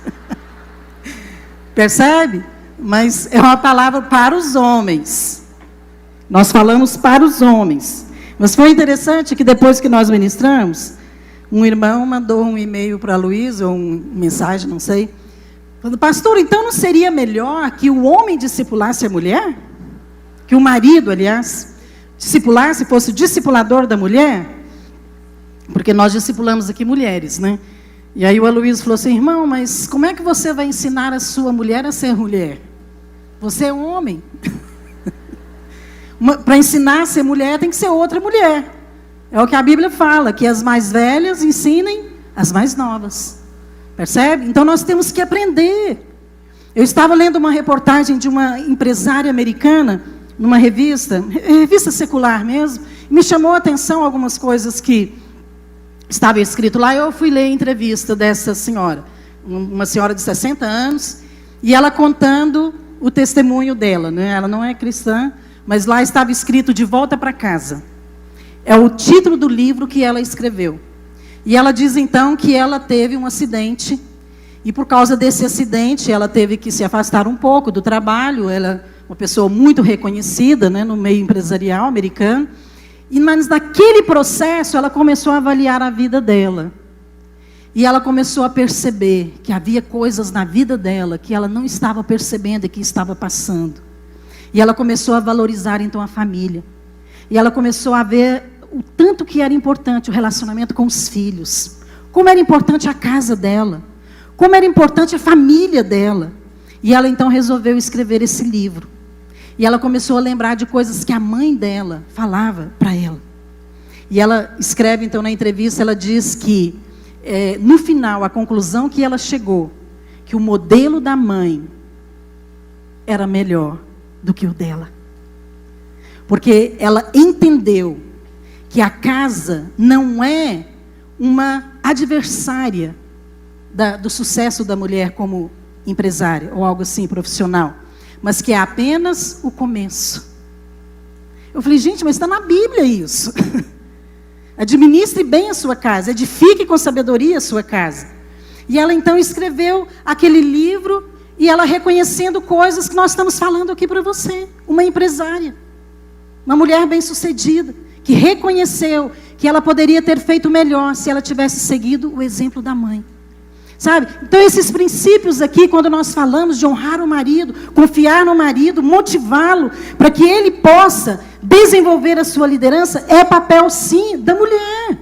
Percebe? Mas é uma palavra para os homens. Nós falamos para os homens. Mas foi interessante que depois que nós ministramos, um irmão mandou um e-mail para a Luísa, ou uma mensagem, não sei. Falando, pastor, então não seria melhor que o homem discipulasse a mulher? Que o marido, aliás, discipulasse, fosse o discipulador da mulher? Porque nós discipulamos aqui mulheres, né? E aí o Aloysio falou assim, irmão, mas como é que você vai ensinar a sua mulher a ser mulher? Você é homem. Para ensinar a ser mulher, tem que ser outra mulher. É o que a Bíblia fala, que as mais velhas ensinem as mais novas. Percebe? Então nós temos que aprender. Eu estava lendo uma reportagem de uma empresária americana, numa revista secular mesmo, e me chamou a atenção algumas coisas que estava escrito lá. Eu fui ler a entrevista dessa senhora, uma senhora de 60 anos, e ela contando o testemunho dela, né? Ela não é cristã, mas lá estava escrito De Volta para Casa. É o título do livro que ela escreveu. E ela diz então que ela teve um acidente, e por causa desse acidente ela teve que se afastar um pouco do trabalho. Ela é uma pessoa muito reconhecida, né, no meio empresarial americano. Mas naquele processo ela começou a avaliar a vida dela. E ela começou a perceber que havia coisas na vida dela que ela não estava percebendo e que estava passando. E ela começou a valorizar então a família. E ela começou a ver o tanto que era importante o relacionamento com os filhos. Como era importante a casa dela. Como era importante a família dela. E ela então resolveu escrever esse livro. E ela começou a lembrar de coisas que a mãe dela falava para ela. E ela escreve então na entrevista, ela diz que no final, a conclusão que ela chegou, que o modelo da mãe era melhor do que o dela. Porque ela entendeu que a casa não é uma adversária do sucesso da mulher como empresária, ou algo assim, profissional, mas que é apenas o começo. Eu falei, gente, mas está na Bíblia isso. Administre bem a sua casa, edifique com sabedoria a sua casa. E ela então escreveu aquele livro, e ela reconhecendo coisas que nós estamos falando aqui para você. Uma empresária, uma mulher bem-sucedida, que reconheceu que ela poderia ter feito melhor se ela tivesse seguido o exemplo da mãe. Sabe? Então esses princípios aqui, quando nós falamos de honrar o marido, confiar no marido, motivá-lo para que ele possa desenvolver a sua liderança, é papel sim da mulher.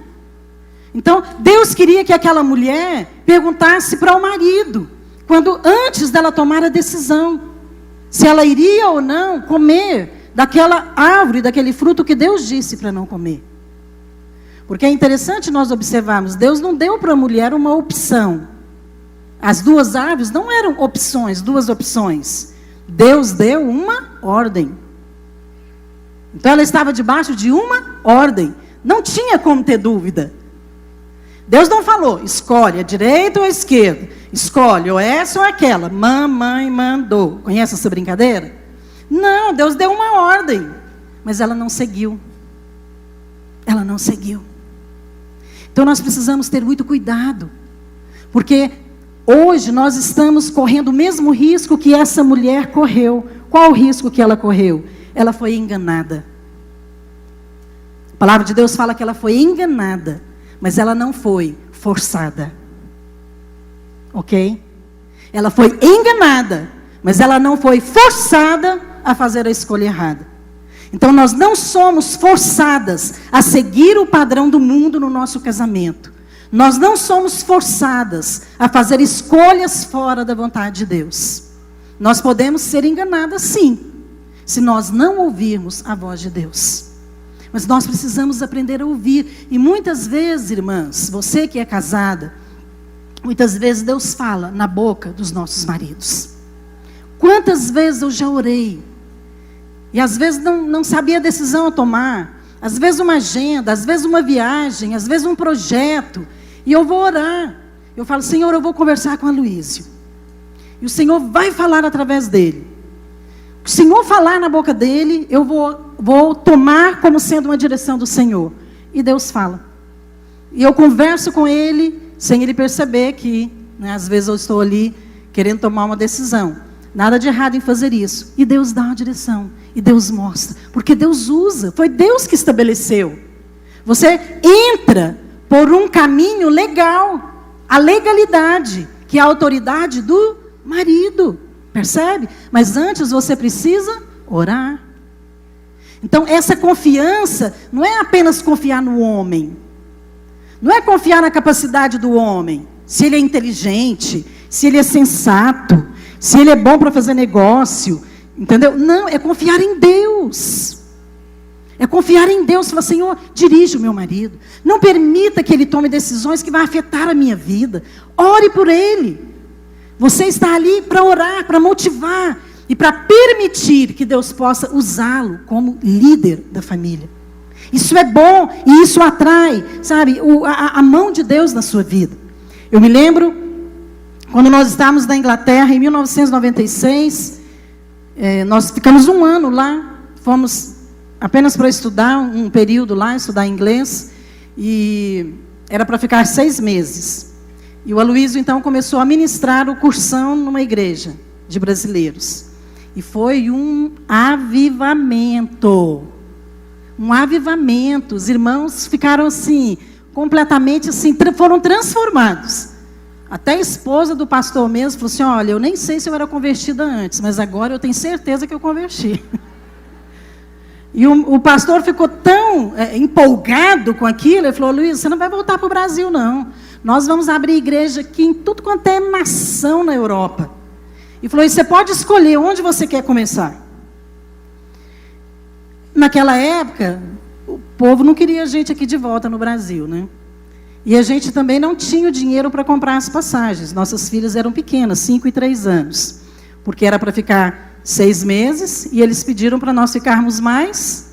Então Deus queria que aquela mulher perguntasse para o marido, antes dela tomar a decisão, se ela iria ou não comer daquela árvore, daquele fruto que Deus disse para não comer. Porque é interessante nós observarmos, Deus não deu para a mulher uma opção. As duas árvores não eram opções, duas opções. Deus deu uma ordem. Então ela estava debaixo de uma ordem. Não tinha como ter dúvida. Deus não falou, escolhe a direita ou a esquerda. Escolhe ou essa ou aquela. Mamãe mandou. Conhece essa brincadeira? Não, Deus deu uma ordem. Mas ela não seguiu. Ela não seguiu. Então nós precisamos ter muito cuidado. Porque hoje nós estamos correndo o mesmo risco que essa mulher correu. Qual o risco que ela correu? Ela foi enganada. A palavra de Deus fala que ela foi enganada, mas ela não foi forçada. Ok? Ela foi enganada, mas ela não foi forçada a fazer a escolha errada. Então nós não somos forçadas a seguir o padrão do mundo no nosso casamento. Nós não somos forçadas a fazer escolhas fora da vontade de Deus. Nós podemos ser enganadas sim, se nós não ouvirmos a voz de Deus. Mas nós precisamos aprender a ouvir. E muitas vezes, irmãs, você que é casada, muitas vezes Deus fala na boca dos nossos maridos. Quantas vezes eu já orei, e às vezes não sabia a decisão a tomar, às vezes uma agenda, às vezes uma viagem, às vezes um projeto, e eu vou orar. Eu falo, Senhor, eu vou conversar com a Luísio. E o Senhor vai falar através dele. O Senhor falar na boca dele, eu vou tomar como sendo uma direção do Senhor. E Deus fala. E eu converso com ele, sem ele perceber que, às vezes eu estou ali querendo tomar uma decisão. Nada de errado em fazer isso. E Deus dá uma direção. E Deus mostra. Porque Deus usa. Foi Deus que estabeleceu. Você entra por um caminho legal. A legalidade, que é a autoridade do marido. Percebe? Mas antes você precisa orar. Então essa confiança não é apenas confiar no homem. Não é confiar na capacidade do homem. Se ele é inteligente, se ele é sensato, se ele é bom para fazer negócio. Entendeu? Não, é confiar em Deus. É confiar em Deus. Falar, Senhor, dirige o meu marido. Não permita que ele tome decisões que vão afetar a minha vida. Ore por ele. Você está ali para orar, para motivar e para permitir que Deus possa usá-lo como líder da família. Isso é bom e isso atrai, sabe, a mão de Deus na sua vida. Eu me lembro, quando nós estávamos na Inglaterra, em 1996, nós ficamos um ano lá, fomos apenas para estudar, um período lá, estudar inglês, e era para ficar 6 meses. E o Aloysio, então, começou a ministrar o cursão numa igreja de brasileiros. E foi um avivamento. Um avivamento. Os irmãos ficaram assim, completamente assim, foram transformados. Até a esposa do pastor mesmo falou assim, olha, eu nem sei se eu era convertida antes, mas agora eu tenho certeza que eu converti. E o pastor ficou tão empolgado com aquilo, ele falou, Luiz, você não vai voltar para o Brasil, não. Nós vamos abrir igreja aqui em tudo quanto é nação na Europa. E falou, você pode escolher onde você quer começar. Naquela época, o povo não queria a gente aqui de volta no Brasil, né? E a gente também não tinha o dinheiro para comprar as passagens. Nossas filhas eram pequenas, 5 e 3 anos. Porque era para ficar 6 meses, e eles pediram para nós ficarmos mais,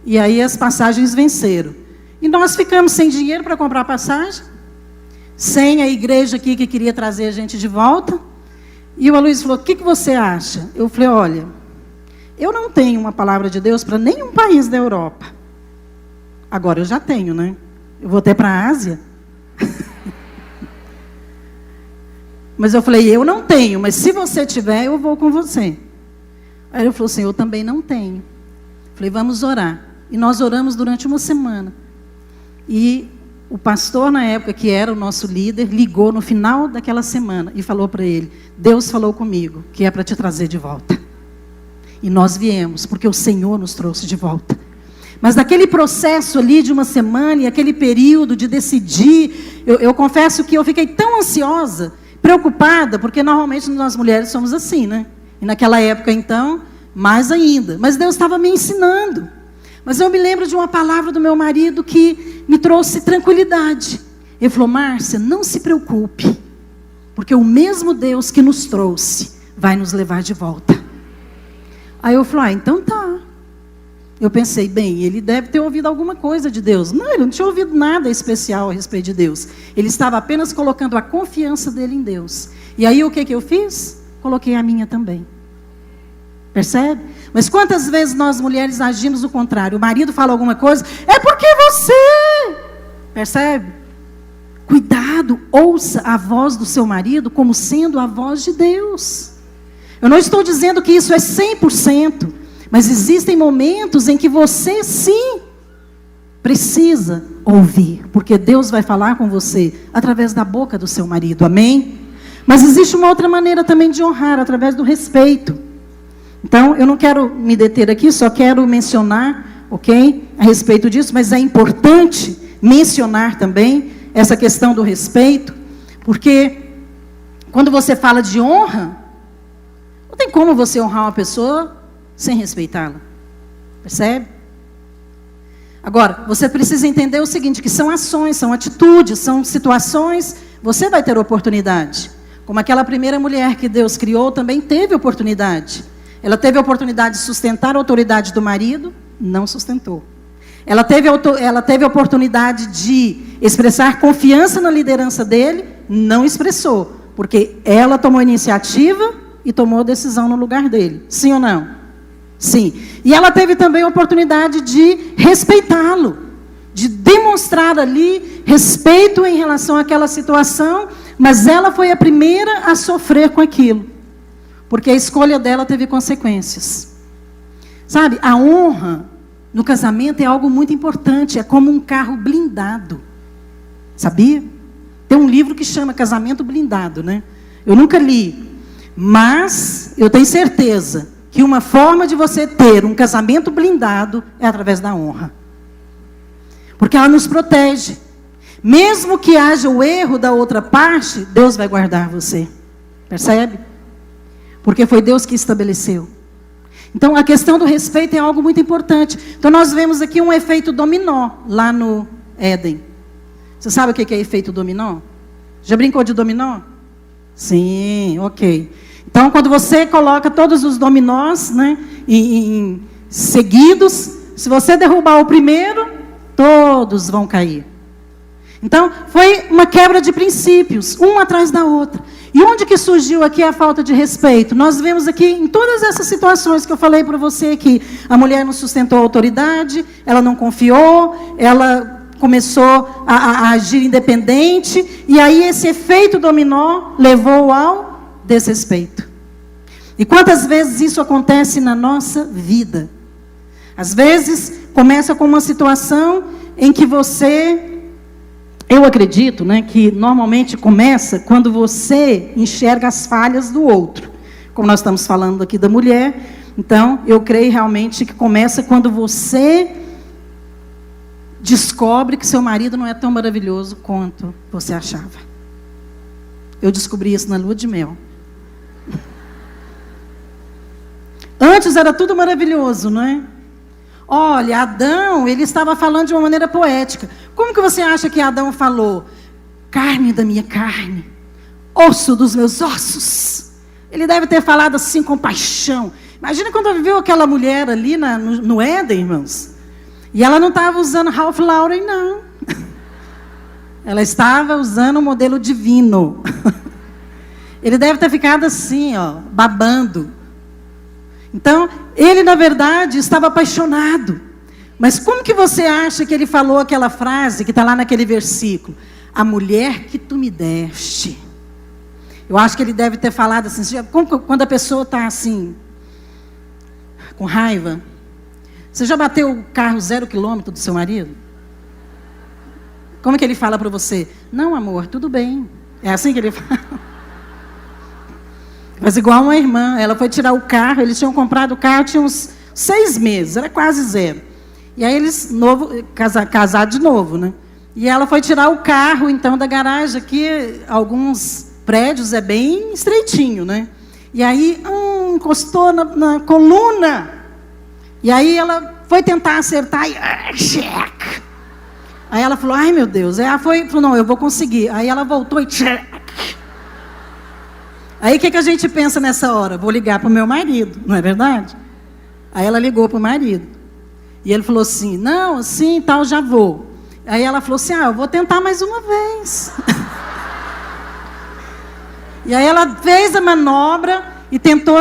e aí as passagens venceram. E nós ficamos sem dinheiro para comprar passagem, sem a igreja aqui que queria trazer a gente de volta. E o Aloysio falou, o que você acha? Eu falei, olha, eu não tenho uma palavra de Deus para nenhum país da Europa. Agora eu já tenho, né? Eu vou até para a Ásia. Mas eu falei, eu não tenho, mas se você tiver, eu vou com você. Aí ele falou assim, eu também não tenho. Falei, vamos orar. E nós oramos durante uma semana. E o pastor, na época, que era o nosso líder, ligou no final daquela semana e falou para ele: Deus falou comigo que é para te trazer de volta. E nós viemos, porque o Senhor nos trouxe de volta. Mas naquele processo ali de uma semana, e aquele período de decidir, eu confesso que eu fiquei tão ansiosa, preocupada, porque normalmente nós mulheres somos assim, né? E naquela época, então, mais ainda. Mas Deus estava me ensinando. Mas eu me lembro de uma palavra do meu marido que me trouxe tranquilidade. Ele falou: Márcia, não se preocupe, porque o mesmo Deus que nos trouxe vai nos levar de volta. Aí eu falei: então tá. Eu pensei, bem, ele deve ter ouvido alguma coisa de Deus. Não, ele não tinha ouvido nada especial a respeito de Deus. Ele estava apenas colocando a confiança dele em Deus. E aí o que eu fiz? Coloquei a minha também. Percebe? Mas quantas vezes nós mulheres agimos o contrário? O marido fala alguma coisa, é porque você... Percebe? Cuidado, ouça a voz do seu marido como sendo a voz de Deus. Eu não estou dizendo que isso é 100%. Mas existem momentos em que você sim precisa ouvir, porque Deus vai falar com você através da boca do seu marido, amém? Mas existe uma outra maneira também de honrar, através do respeito. Então, eu não quero me deter aqui, só quero mencionar, ok? A respeito disso, mas é importante mencionar também essa questão do respeito, porque quando você fala de honra, não tem como você honrar uma pessoa sem respeitá-la. Percebe? Agora, você precisa entender o seguinte, que são ações, são atitudes, são situações, você vai ter oportunidade. Como aquela primeira mulher que Deus criou também teve oportunidade. Ela teve a oportunidade de sustentar a autoridade do marido, não sustentou. Ela teve a oportunidade de expressar confiança na liderança dele, não expressou. Porque ela tomou a iniciativa e tomou a decisão no lugar dele. Sim ou não? Sim. E ela teve também a oportunidade de respeitá-lo, de demonstrar ali respeito em relação àquela situação, mas ela foi a primeira a sofrer com aquilo, porque a escolha dela teve consequências. Sabe, a honra no casamento é algo muito importante, é como um carro blindado. Sabia? Tem um livro que chama Casamento Blindado, né? Eu nunca li, mas eu tenho certeza que uma forma de você ter um casamento blindado é através da honra. Porque ela nos protege. Mesmo que haja o erro da outra parte, Deus vai guardar você. Percebe? Porque foi Deus que estabeleceu. Então, a questão do respeito é algo muito importante. Então, nós vemos aqui um efeito dominó lá no Éden. Você sabe o que é efeito dominó? Já brincou de dominó? Sim, ok. Então, quando você coloca todos os dominós, né, em seguidos, se você derrubar o primeiro, todos vão cair. Então, foi uma quebra de princípios, uma atrás da outra. E onde que surgiu aqui a falta de respeito? Nós vemos aqui, em todas essas situações que eu falei para você aqui, a mulher não sustentou a autoridade, ela não confiou, ela começou a agir independente, e aí esse efeito dominó levou ao desrespeito. E quantas vezes isso acontece na nossa vida? Às vezes, começa com uma situação em que você... Eu acredito, né, que normalmente começa quando você enxerga as falhas do outro. Como nós estamos falando aqui da mulher, então, eu creio realmente que começa quando você descobre que seu marido não é tão maravilhoso quanto você achava. Eu descobri isso na lua de mel. Antes era tudo maravilhoso, não é? Olha, Adão, ele estava falando de uma maneira poética. Como que você acha que Adão falou? Carne da minha carne, osso dos meus ossos. Ele deve ter falado assim com paixão. Imagina quando viu aquela mulher ali no Éden, irmãos. E ela não estava usando Ralph Lauren, não. Ela estava usando o modelo divino. Ele deve ter ficado assim, ó, babando. Então, ele, na verdade, estava apaixonado. Mas como que você acha que ele falou aquela frase que está lá naquele versículo? A mulher que tu me deste. Eu acho que ele deve ter falado assim, quando a pessoa está assim, com raiva. Você já bateu o carro 0 km do seu marido? Como que ele fala para você? Não, amor, tudo bem. É assim que ele fala. Mas igual uma irmã, ela foi tirar o carro, eles tinham comprado o carro, tinha uns 6 meses, era quase zero. E aí eles, casados de novo, né? E ela foi tirar o carro, então, da garagem, aqui, alguns prédios é bem estreitinho, né? E aí, encostou na coluna. E aí ela foi tentar acertar e... Aí ela falou, ai meu Deus. Aí ela falou, não, eu vou conseguir. Aí ela voltou e... Aí o que a gente pensa nessa hora? Vou ligar para o meu marido, não é verdade? Aí ela ligou para o marido. E ele falou assim, não, assim, tal, já vou. Aí ela falou assim, eu vou tentar mais uma vez. E aí ela fez a manobra e tentou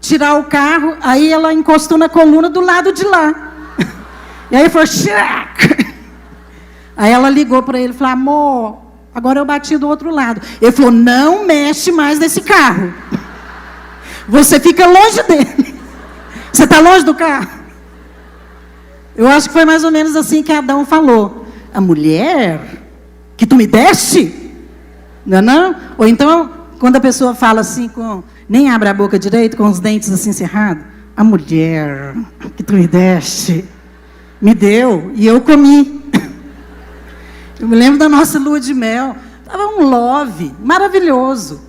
tirar o carro. Aí ela encostou na coluna do lado de lá. E aí foi... Aí ela ligou para ele e falou, amor, agora eu bati do outro lado. Ele falou, não mexe mais nesse carro. Você fica longe dele. Você está longe do carro? Eu acho que foi mais ou menos assim que Adão falou. A mulher que tu me deste? Não é não? Ou então, quando a pessoa fala assim, nem abre a boca direito, com os dentes assim cerrados. A mulher que tu me deste, me deu e eu comi. Eu me lembro da nossa lua de mel. Estava um love maravilhoso.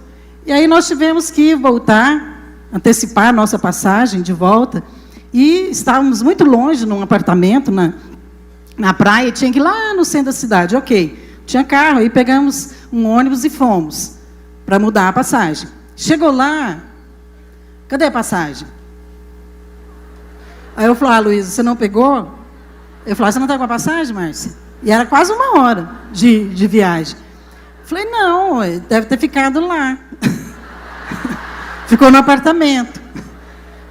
E aí nós tivemos que voltar, antecipar a nossa passagem de volta. E estávamos muito longe, num apartamento, na praia. Tinha que ir lá no centro da cidade. Ok, tinha carro. Aí pegamos um ônibus e fomos para mudar a passagem. Chegou lá, cadê a passagem? Aí eu falei, Luísa, você não pegou? Eu falei, você não está com a passagem, Márcia? E era quase 1 hora de viagem. Falei, não, deve ter ficado lá. Ficou no apartamento.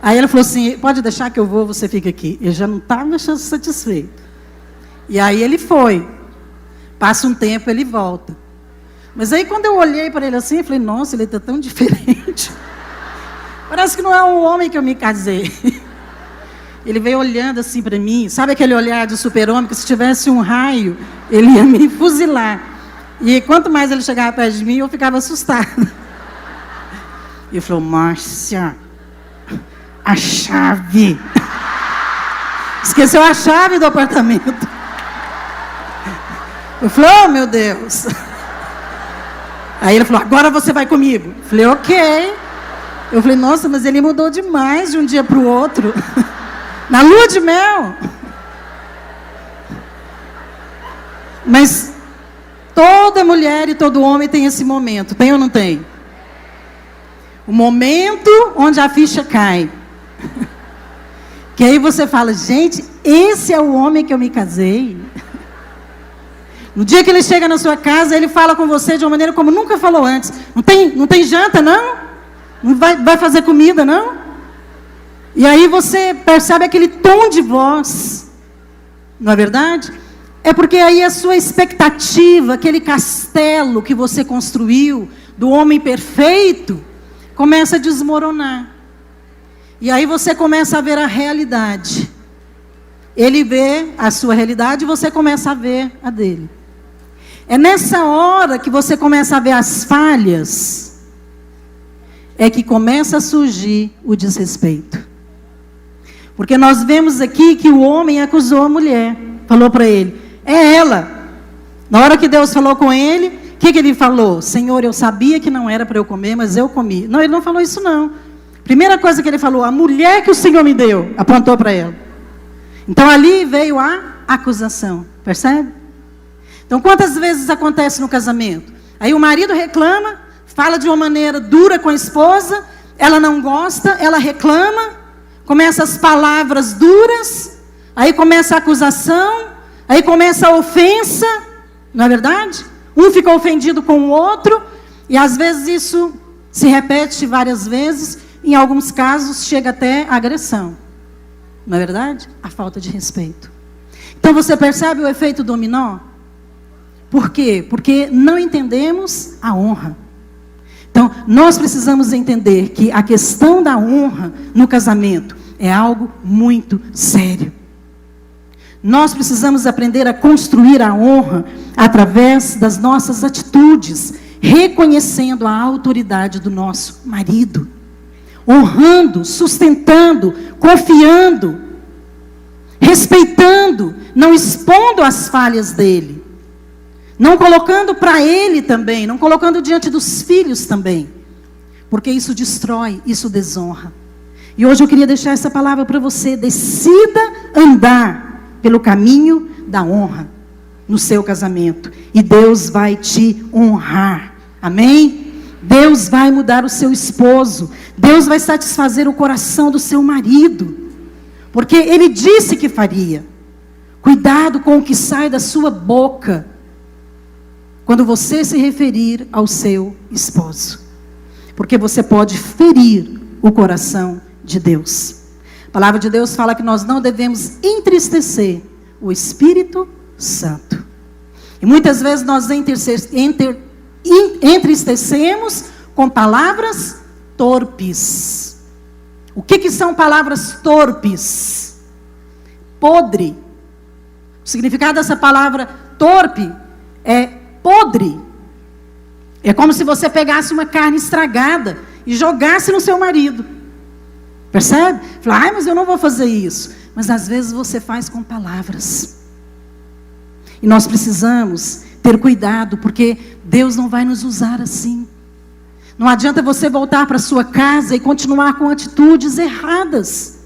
Aí ela falou assim, pode deixar que eu vou, você fica aqui. Eu já não estava satisfeito. E aí ele foi. Passa um tempo, ele volta. Mas aí quando eu olhei para ele assim, eu falei, nossa, ele está tão diferente. Parece que não é o homem que eu me casei. Ele veio olhando assim para mim, sabe aquele olhar de super-homem, que se tivesse um raio, ele ia me fuzilar. E quanto mais ele chegava perto de mim, eu ficava assustada. E ele falou, Márcia, a chave. Esqueceu a chave do apartamento. Eu falei, oh meu Deus. Aí ele falou, agora você vai comigo. Eu falei, ok. Eu falei, nossa, mas ele mudou demais de um dia para o outro. Na lua de mel. Mas toda mulher e todo homem tem esse momento. Tem ou não tem? O momento onde a ficha cai. Que aí você fala, gente, esse é o homem que eu me casei. No dia que ele chega na sua casa, ele fala com você de uma maneira como nunca falou antes. Não tem janta, não? Não vai fazer comida, não? E aí você percebe aquele tom de voz, não é verdade? É porque aí a sua expectativa, aquele castelo que você construiu, do homem perfeito, começa a desmoronar. E aí você começa a ver a realidade. Ele vê a sua realidade e você começa a ver a dele. É nessa hora que você começa a ver as falhas, é que começa a surgir o desrespeito. Porque nós vemos aqui que o homem acusou a mulher. Falou para ele, é ela. Na hora que Deus falou com ele, o que ele falou? Senhor, eu sabia que não era para eu comer, mas eu comi. Não, ele não falou isso não. Primeira coisa que ele falou, a mulher que o Senhor me deu, apontou para ela. Então ali veio a acusação, percebe? Então quantas vezes acontece no casamento? Aí o marido reclama, fala de uma maneira dura com a esposa, ela não gosta, ela reclama, começa as palavras duras, aí começa a acusação, aí começa a ofensa, não é verdade? Um fica ofendido com o outro, e às vezes isso se repete várias vezes, em alguns casos chega até a agressão. Não é verdade? A falta de respeito. Então você percebe o efeito dominó? Por quê? Porque não entendemos a honra. Então, nós precisamos entender que a questão da honra no casamento é algo muito sério. Nós precisamos aprender a construir a honra através das nossas atitudes, reconhecendo a autoridade do nosso marido, honrando, sustentando, confiando, respeitando, não expondo as falhas dele, não colocando para ele também, não colocando diante dos filhos também, porque isso destrói, isso desonra. E hoje eu queria deixar essa palavra para você: decida andar pelo caminho da honra no seu casamento, e Deus vai te honrar, amém? Deus vai mudar o seu esposo, Deus vai satisfazer o coração do seu marido, porque Ele disse que faria. Cuidado com o que sai da sua boca, quando você se referir ao seu esposo, porque você pode ferir o coração de Deus. A palavra de Deus fala que nós não devemos entristecer o Espírito Santo. E muitas vezes nós entristecemos com palavras torpes. O que são palavras torpes? Podre. O significado dessa palavra torpe é podre. É como se você pegasse uma carne estragada e jogasse no seu marido. Percebe? Fala, mas eu não vou fazer isso. Mas às vezes você faz com palavras. E nós precisamos ter cuidado, porque Deus não vai nos usar assim. Não adianta você voltar para sua casa e continuar com atitudes erradas.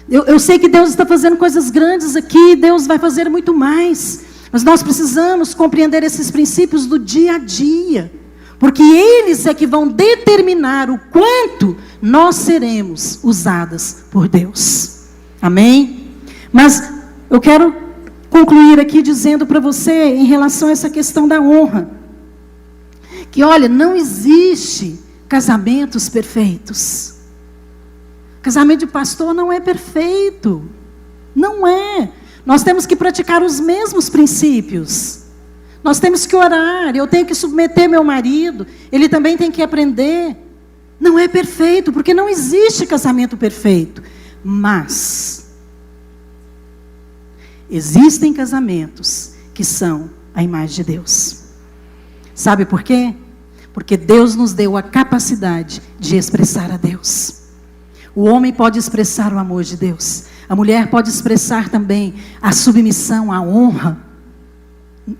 Eu sei que Deus está fazendo coisas grandes aqui, Deus vai fazer muito mais. Mas nós precisamos compreender esses princípios do dia a dia, porque eles é que vão determinar o quanto nós seremos usadas por Deus. Amém? Mas eu quero concluir aqui dizendo para você, em relação a essa questão da honra, que olha, não existe casamentos perfeitos. Casamento de pastor não é perfeito. Não é. Nós temos que praticar os mesmos princípios. Nós temos que orar. Eu tenho que submeter meu marido. Ele também tem que aprender. Não é perfeito, porque não existe casamento perfeito. Mas existem casamentos que são a imagem de Deus. Sabe por quê? Porque Deus nos deu a capacidade de expressar a Deus. O homem pode expressar o amor de Deus. A mulher pode expressar também a submissão, a honra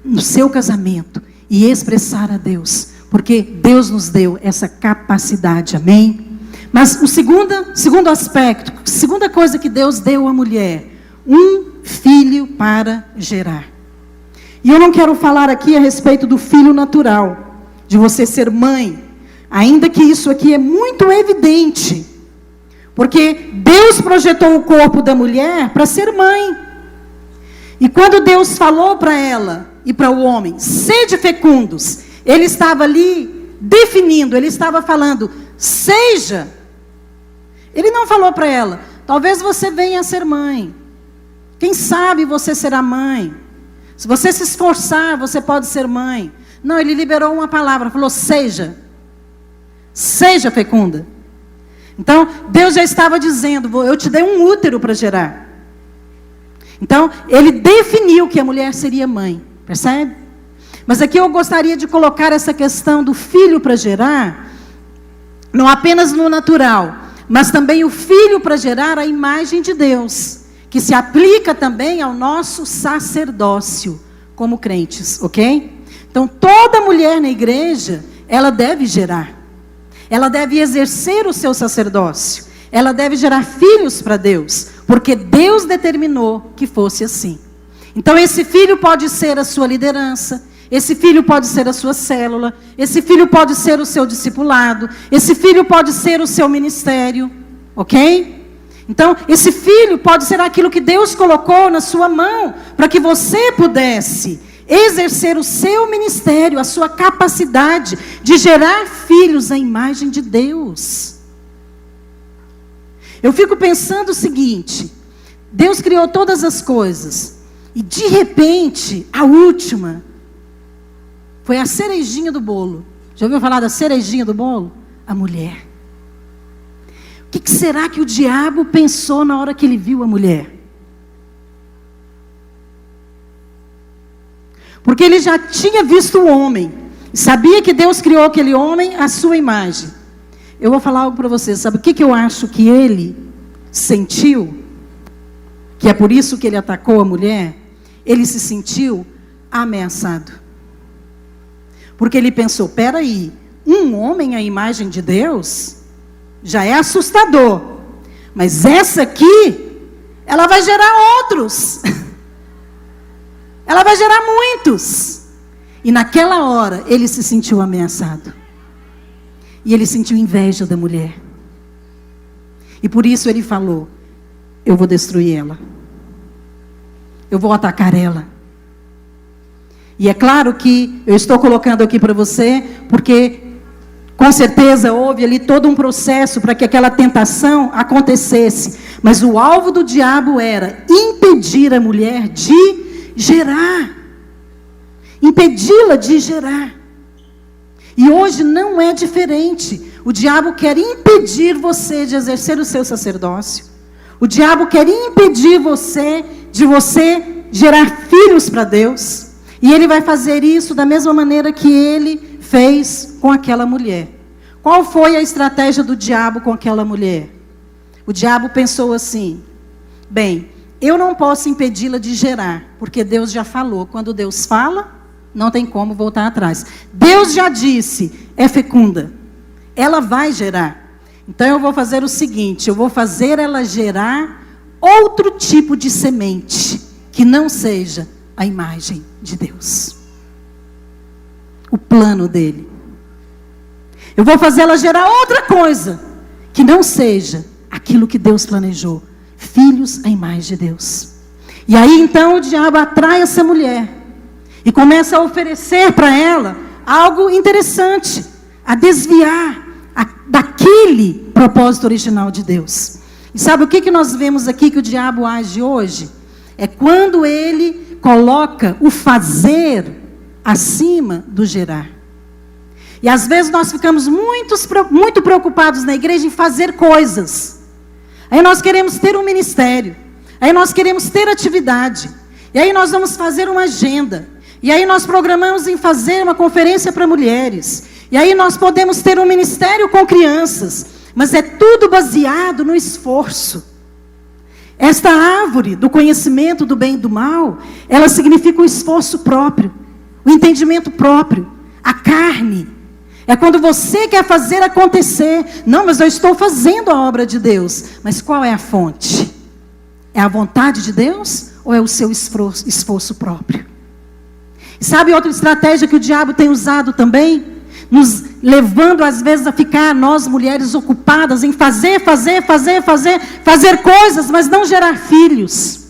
no seu casamento e expressar a Deus, porque Deus nos deu essa capacidade, amém? Mas o segundo aspecto, segunda coisa que Deus deu à mulher, um filho para gerar. E eu não quero falar aqui a respeito do filho natural, de você ser mãe, ainda que isso aqui é muito evidente, porque Deus projetou o corpo da mulher para ser mãe. E quando Deus falou para ela e para o homem, sede fecundos, Ele estava ali definindo, Ele estava falando, seja. Ele não falou para ela, talvez você venha a ser mãe. Quem sabe você será mãe. Se você se esforçar, você pode ser mãe. Não, Ele liberou uma palavra, falou, seja. Seja fecunda. Então, Deus já estava dizendo, eu te dei um útero para gerar. Então, Ele definiu que a mulher seria mãe, percebe? Mas aqui eu gostaria de colocar essa questão do filho para gerar, não apenas no natural, mas também o filho para gerar a imagem de Deus, que se aplica também ao nosso sacerdócio, como crentes, ok? Então, toda mulher na igreja, ela deve gerar. Ela deve exercer o seu sacerdócio. Ela deve gerar filhos para Deus, porque Deus determinou que fosse assim. Então esse filho pode ser a sua liderança, esse filho pode ser a sua célula, esse filho pode ser o seu discipulado, esse filho pode ser o seu ministério, ok? Então esse filho pode ser aquilo que Deus colocou na sua mão, para que você pudesse exercer o seu ministério, a sua capacidade de gerar filhos à imagem de Deus. Eu fico pensando o seguinte, Deus criou todas as coisas, e de repente, a última, foi a cerejinha do bolo. Já ouviu falar da cerejinha do bolo? A mulher. O que será que o diabo pensou na hora que ele viu a mulher? Porque ele já tinha visto o homem. Sabia que Deus criou aquele homem à sua imagem. Eu vou falar algo para vocês. Sabe o que eu acho que ele sentiu? Que é por isso que ele atacou a mulher? Ele se sentiu ameaçado. Porque ele pensou, peraí, um homem à imagem de Deus já é assustador. Mas essa aqui, ela vai gerar outros. Ela vai gerar muitos. E naquela hora, ele se sentiu ameaçado. E ele sentiu inveja da mulher. E por isso ele falou, eu vou destruir ela. Eu vou atacar ela. E é claro que eu estou colocando aqui para você, porque com certeza houve ali todo um processo para que aquela tentação acontecesse. Mas o alvo do diabo era impedir a mulher de gerar. Impedi-la de gerar. E hoje não é diferente. O diabo quer impedir você de exercer o seu sacerdócio. O diabo quer impedir você de você gerar filhos para Deus. E ele vai fazer isso da mesma maneira que ele fez com aquela mulher. Qual foi a estratégia do diabo com aquela mulher? O diabo pensou assim, bem, eu não posso impedi-la de gerar, porque Deus já falou. Quando Deus fala, não tem como voltar atrás. Deus já disse, é fecunda. Ela vai gerar. Então eu vou fazer o seguinte, eu vou fazer ela gerar outro tipo de semente, que não seja a imagem de Deus. O plano dele. Eu vou fazer ela gerar outra coisa, que não seja aquilo que Deus planejou. Filhos à imagem de Deus. E aí então o diabo atrai essa mulher. E começa a oferecer para ela algo interessante. A desviar daquele propósito original de Deus. E sabe o que nós vemos aqui que o diabo age hoje? É quando ele coloca o fazer acima do gerar. E às vezes nós ficamos muito preocupados na igreja em fazer coisas. Aí nós queremos ter um ministério. Aí nós queremos ter atividade. E aí nós vamos fazer uma agenda. E aí nós programamos em fazer uma conferência para mulheres. E aí nós podemos ter um ministério com crianças. Mas é tudo baseado no esforço. Esta árvore do conhecimento do bem e do mal, ela significa o esforço próprio, o entendimento próprio, a carne. É quando você quer fazer acontecer. Não, mas eu estou fazendo a obra de Deus. Mas qual é a fonte? É a vontade de Deus ou é o seu esforço próprio? E sabe outra estratégia que o diabo tem usado também? Nos levando às vezes a ficar, nós mulheres, ocupadas em fazer coisas, mas não gerar filhos.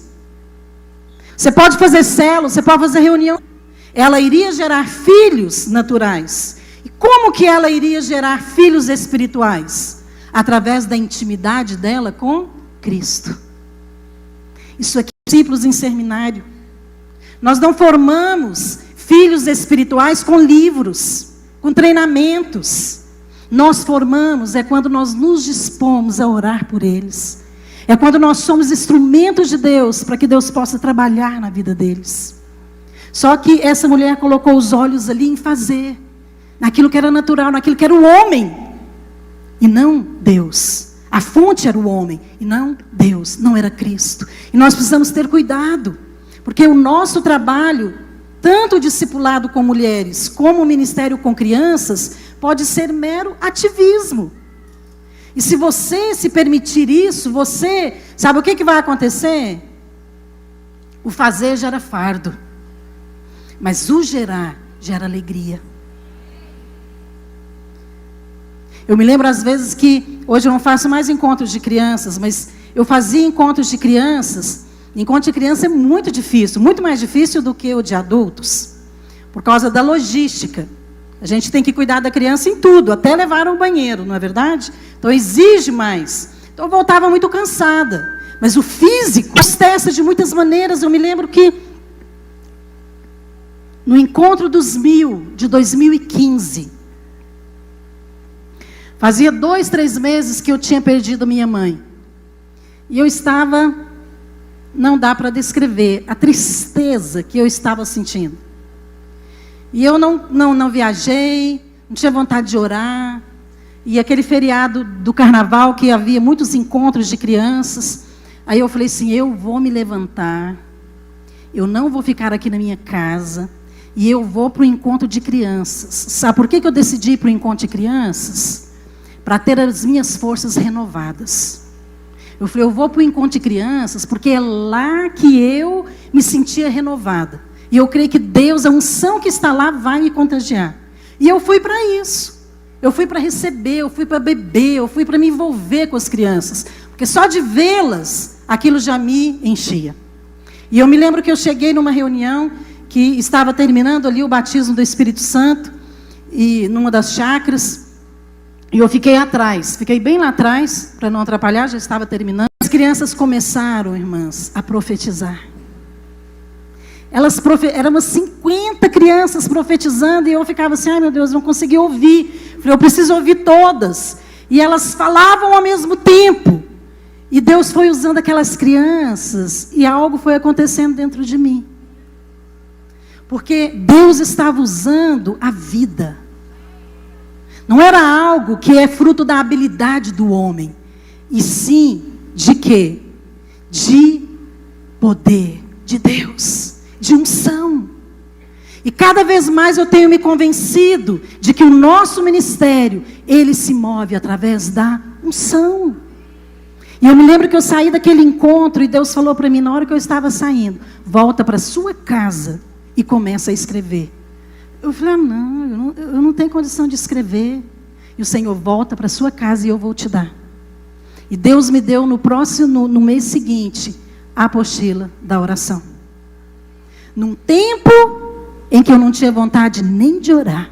Você pode fazer célula, você pode fazer reunião. Ela iria gerar filhos naturais. E como que ela iria gerar filhos espirituais? Através da intimidade dela com Cristo. Isso aqui é discípulos em seminário. Nós não formamos filhos espirituais com livros, com treinamentos. Nós formamos é quando nós nos dispomos a orar por eles. É quando nós somos instrumentos de Deus para que Deus possa trabalhar na vida deles. Só que essa mulher colocou os olhos ali em fazer, naquilo que era natural, naquilo que era o homem, e não Deus. A fonte era o homem, e não Deus, não era Cristo. E nós precisamos ter cuidado, porque o nosso trabalho, tanto o discipulado com mulheres, como o ministério com crianças, pode ser mero ativismo. E se você se permitir isso, sabe o que vai acontecer? O fazer gera fardo, mas o gerar gera alegria. Eu me lembro às vezes que, hoje eu não faço mais encontros de crianças, mas eu fazia encontros de crianças. Encontro de criança é muito difícil, muito mais difícil do que o de adultos, por causa da logística. A gente tem que cuidar da criança em tudo, até levar ao banheiro, não é verdade? Então exige mais. Então eu voltava muito cansada. Mas o físico testa de muitas maneiras. Eu me lembro que no Encontro dos 1000 de 2015, fazia 2, 3 meses que eu tinha perdido minha mãe. E eu estava, não dá para descrever a tristeza que eu estava sentindo. E eu não viajei, não tinha vontade de orar. E aquele feriado do carnaval, que havia muitos encontros de crianças, aí eu falei assim, eu vou me levantar, eu não vou ficar aqui na minha casa, e eu vou para o encontro de crianças. Sabe por que eu decidi ir para o encontro de crianças? Para ter as minhas forças renovadas. Eu falei, eu vou para o encontro de crianças, porque é lá que eu me sentia renovada. E eu creio que Deus, a unção que está lá, vai me contagiar. E eu fui para isso. Eu fui para receber, eu fui para beber, eu fui para me envolver com as crianças. Porque só de vê-las, aquilo já me enchia. E eu me lembro que eu cheguei numa reunião que estava terminando ali o batismo do Espírito Santo, e numa das chácaras, e eu fiquei atrás, fiquei bem lá atrás, para não atrapalhar, já estava terminando. As crianças começaram, irmãs, a profetizar. Eram umas 50 crianças profetizando, e eu ficava assim, ai meu Deus, não consegui ouvir. Falei, eu preciso ouvir todas. E elas falavam ao mesmo tempo. E Deus foi usando aquelas crianças, e algo foi acontecendo dentro de mim. Porque Deus estava usando a vida. Não era algo que é fruto da habilidade do homem. E sim, de quê? De poder de Deus. De unção. E cada vez mais eu tenho me convencido de que o nosso ministério, ele se move através da unção. E eu me lembro que eu saí daquele encontro e Deus falou para mim, na hora que eu estava saindo, volta para sua casa e começa a escrever. Eu falei, eu não tenho condição de escrever. E o Senhor, volta para sua casa e eu vou te dar. E Deus me deu no mês seguinte, a apostila da oração. Num tempo em que eu não tinha vontade nem de orar.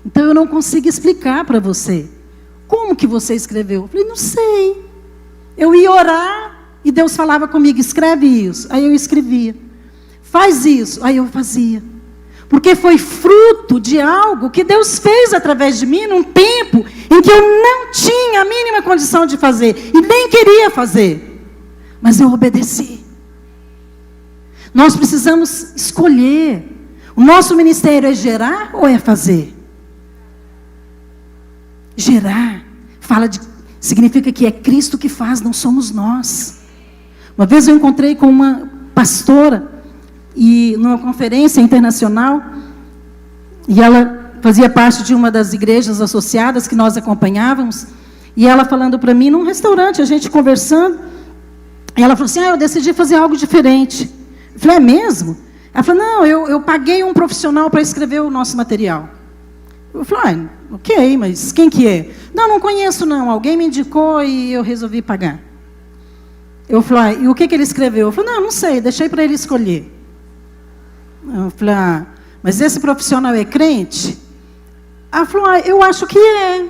Então eu não consigo explicar para você. Como que você escreveu? Eu falei, não sei. Eu ia orar e Deus falava comigo, escreve isso. Aí eu escrevia. Faz isso. Aí eu fazia. Porque foi fruto de algo que Deus fez através de mim num tempo em que eu não tinha a mínima condição de fazer. E nem queria fazer. Mas eu obedeci. Nós precisamos escolher. O nosso ministério é gerar ou é fazer? Gerar. Significa que é Cristo que faz, não somos nós. Uma vez eu encontrei com uma pastora, e numa conferência internacional, e ela fazia parte de uma das igrejas associadas que nós acompanhávamos, e ela falando para mim, num restaurante, a gente conversando, e ela falou assim, eu decidi fazer algo diferente. Eu falei, é mesmo? Ela falou, não, eu paguei um profissional para escrever o nosso material. Eu falei, ok, mas quem que é? Não conheço não, alguém me indicou e eu resolvi pagar. Eu falei, e o que ele escreveu? Eu falei, não sei, deixei para ele escolher. Eu falei, mas esse profissional é crente? Ela falou, eu acho que é.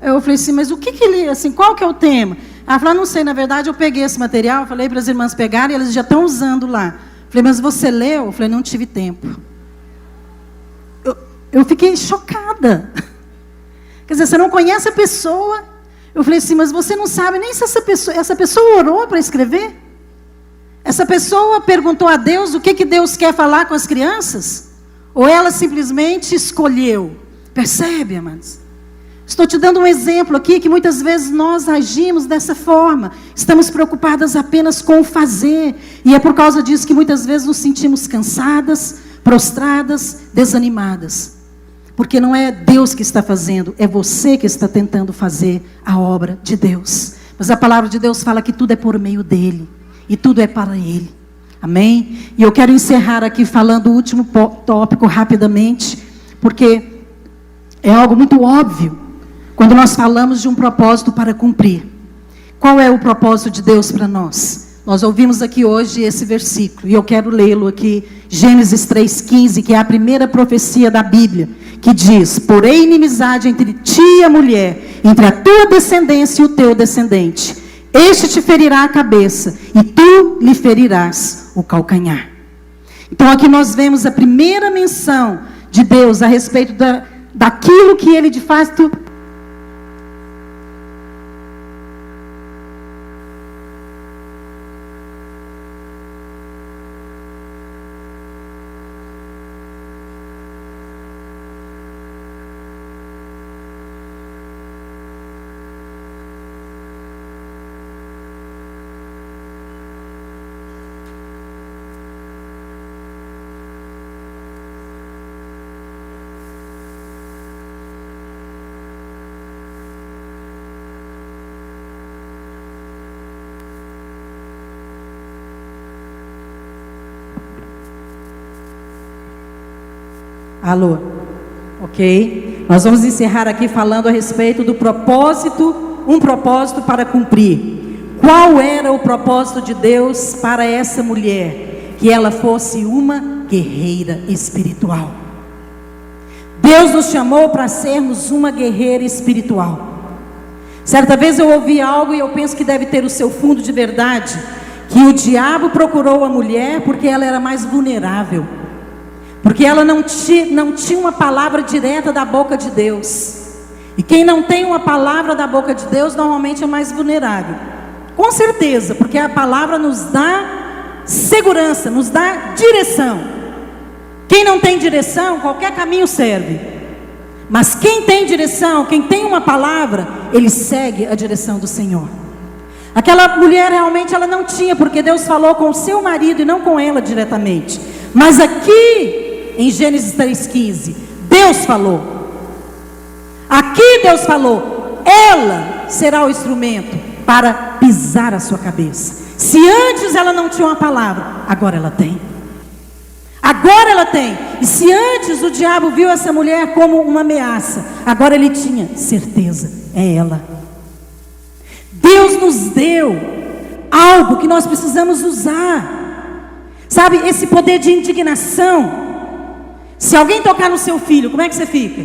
Eu falei assim, mas o que ele, assim, qual que é o tema? Ela falou, não sei, na verdade eu peguei esse material, falei para as irmãs pegarem, e elas já estão usando lá. Eu falei, mas você leu? Eu falei, não tive tempo. Eu fiquei chocada. Quer dizer, você não conhece a pessoa. Eu falei assim, mas você não sabe nem se essa pessoa orou para escrever? Essa pessoa perguntou a Deus o que Deus quer falar com as crianças? Ou ela simplesmente escolheu? Percebe, amados? Estou te dando um exemplo aqui que muitas vezes nós agimos dessa forma. Estamos preocupadas apenas com o fazer. E é por causa disso que muitas vezes nos sentimos cansadas, prostradas, desanimadas. Porque não é Deus que está fazendo, é você que está tentando fazer a obra de Deus. Mas a palavra de Deus fala que tudo é por meio dEle. E tudo é para Ele. Amém? E eu quero encerrar aqui falando o último tópico rapidamente. Porque é algo muito óbvio. Quando nós falamos de um propósito para cumprir. Qual é o propósito de Deus para nós? Nós ouvimos aqui hoje esse versículo. E eu quero lê-lo aqui. Gênesis 3,15, que é a primeira profecia da Bíblia. Que diz, porém inimizade entre ti e a mulher, entre a tua descendência e o teu descendente. Este te ferirá a cabeça, e tu lhe ferirás o calcanhar. Então aqui nós vemos a primeira menção de Deus a respeito daquilo que Ele de fato... Alô? Ok? Nós vamos encerrar aqui falando a respeito do propósito, um propósito para cumprir. Qual era o propósito de Deus para essa mulher? Que ela fosse uma guerreira espiritual. Deus nos chamou para sermos uma guerreira espiritual. Certa vez eu ouvi algo e eu penso que deve ter o seu fundo de verdade, que o diabo procurou a mulher porque ela era mais vulnerável, porque ela não tinha uma palavra direta da boca de Deus. E quem não tem uma palavra da boca de Deus normalmente é mais vulnerável. Com certeza, porque a palavra nos dá segurança, nos dá direção. Quem não tem direção, qualquer caminho serve. Mas quem tem direção, quem tem uma palavra, ele segue a direção do Senhor. Aquela mulher realmente ela não tinha, porque Deus falou com o seu marido e não com ela diretamente. Mas aqui em Gênesis 3,15, Deus falou. Aqui Deus falou, ela será o instrumento para pisar a sua cabeça. Se antes ela não tinha uma palavra, agora ela tem. Agora ela tem. E se antes o diabo viu essa mulher como uma ameaça, agora ele tinha certeza, é ela. Deus nos deu algo que nós precisamos usar. Sabe, esse poder de indignação. Se alguém tocar no seu filho, como é que você fica?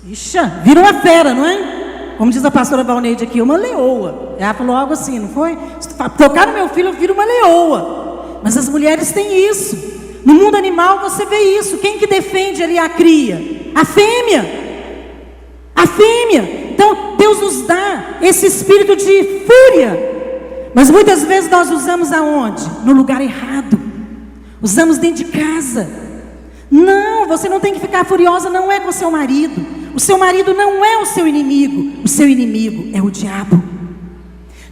Ixa, vira uma fera, não é? Como diz a pastora Valneide aqui, uma leoa. Ela falou algo assim, não foi? Se tocar no meu filho, eu viro uma leoa. Mas as mulheres têm isso. No mundo animal você vê isso. Quem que defende ali a cria? A fêmea. A fêmea. Então Deus nos dá esse espírito de fúria. Mas muitas vezes nós usamos aonde? No lugar errado. Usamos dentro de casa. Não, você não tem que ficar furiosa, não é com o seu marido. O seu marido não é o seu inimigo. O seu inimigo é o diabo.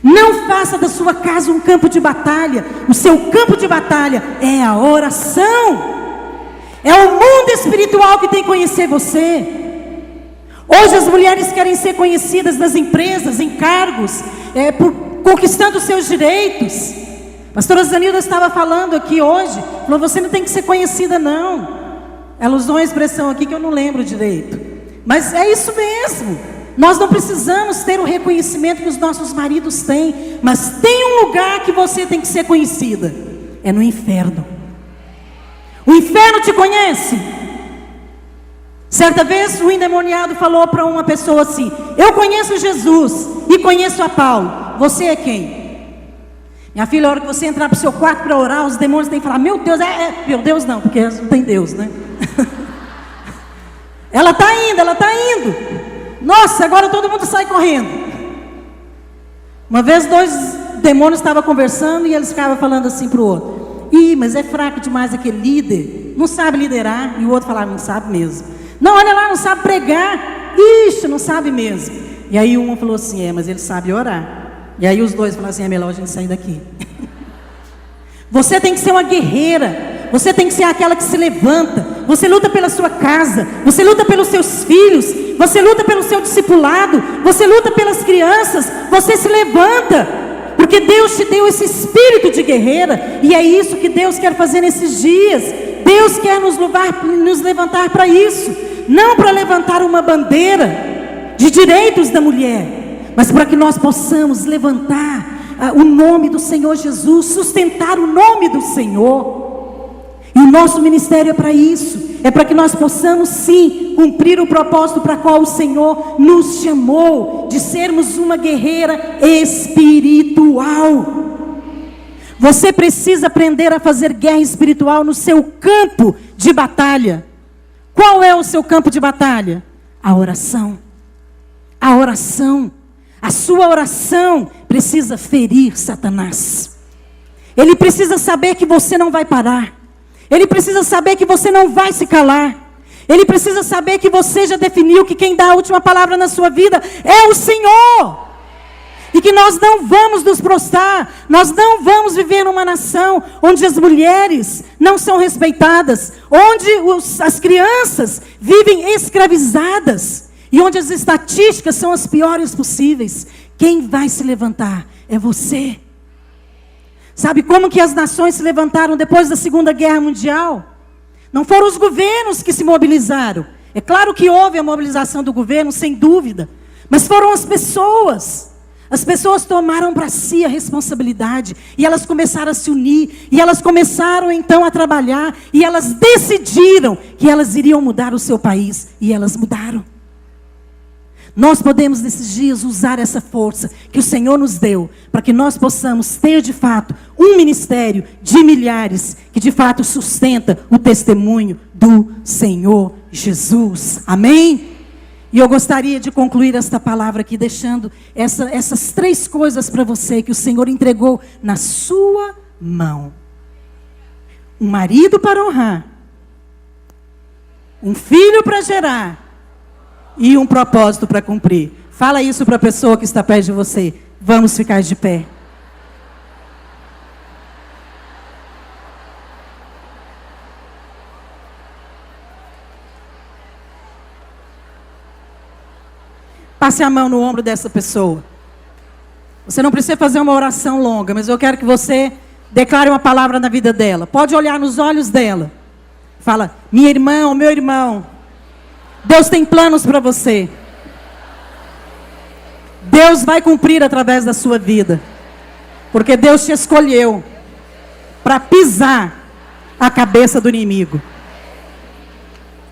Não faça da sua casa um campo de batalha. O seu campo de batalha é a oração. É o mundo espiritual que tem que conhecer você. Hoje as mulheres querem ser conhecidas nas empresas, em cargos, conquistando os seus direitos. A pastora Zanilda estava falando aqui hoje, falou, você não tem que ser conhecida não. Ela usou uma expressão aqui que eu não lembro direito. Mas é isso mesmo. Nós não precisamos ter o reconhecimento que os nossos maridos têm. Mas tem um lugar que você tem que ser conhecida. É no inferno. O inferno te conhece. Certa vez o endemoniado falou para uma pessoa assim, eu conheço Jesus e conheço a Paulo. Você é quem? Minha filha, a hora que você entrar para o seu quarto para orar, os demônios têm que falar, meu Deus, meu Deus não, porque não tem Deus, né? Ela está indo. Nossa, agora todo mundo sai correndo. Uma vez 2 demônios estavam conversando e eles ficavam falando assim para o outro. Ih, mas é fraco demais aquele líder. Não sabe liderar. E o outro falava, não sabe mesmo. Não, olha lá, não sabe pregar. Ixi, não sabe mesmo. E aí um falou assim, mas ele sabe orar. E aí os dois falaram assim, é melhor a gente sair daqui. Você tem que ser uma guerreira. Você tem que ser aquela que se levanta. Você luta pela sua casa. Você luta pelos seus filhos. Você luta pelo seu discipulado. Você luta pelas crianças. Você se levanta. Porque Deus te deu esse espírito de guerreira. E é isso que Deus quer fazer nesses dias. Deus quer nos levantar para isso. Não para levantar uma bandeira de direitos da mulher, mas para que nós possamos levantar o nome do Senhor Jesus, sustentar o nome do Senhor. E o nosso ministério é para isso. É para que nós possamos sim cumprir o propósito para qual o Senhor nos chamou, de sermos uma guerreira espiritual. Você precisa aprender a fazer guerra espiritual no seu campo de batalha. Qual é o seu campo de batalha? A oração. A oração. A sua oração precisa ferir Satanás. Ele precisa saber que você não vai parar. Ele precisa saber que você não vai se calar. Ele precisa saber que você já definiu que quem dá a última palavra na sua vida é o Senhor. E que nós não vamos nos prostrar. Nós não vamos viver numa nação onde as mulheres não são respeitadas. Onde as crianças vivem escravizadas. E onde as estatísticas são as piores possíveis. Quem vai se levantar é você. Sabe como que as nações se levantaram depois da Segunda Guerra Mundial? Não foram os governos que se mobilizaram. É claro que houve a mobilização do governo, sem dúvida. Mas foram as pessoas. As pessoas tomaram para si a responsabilidade. E elas começaram a se unir. E elas começaram então a trabalhar. E elas decidiram que elas iriam mudar o seu país. E elas mudaram. Nós podemos nesses dias usar essa força que o Senhor nos deu, para que nós possamos ter de fato um ministério de milhares, que de fato sustenta o testemunho do Senhor Jesus. Amém? E eu gostaria de concluir esta palavra aqui, deixando essas 3 coisas para você, que o Senhor entregou na sua mão. Um marido para honrar, um filho para gerar, e um propósito para cumprir. Fala isso para a pessoa que está perto de você. Vamos ficar de pé. Passe a mão no ombro dessa pessoa. Você não precisa fazer uma oração longa, mas eu quero que você declare uma palavra na vida dela. Pode olhar nos olhos dela. Fala: minha irmã, meu irmão, Deus tem planos para você. Deus vai cumprir através da sua vida. Porque Deus te escolheu para pisar a cabeça do inimigo.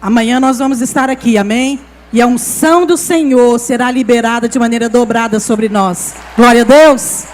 Amanhã nós vamos estar aqui, amém? E a unção do Senhor será liberada de maneira dobrada sobre nós. Glória a Deus.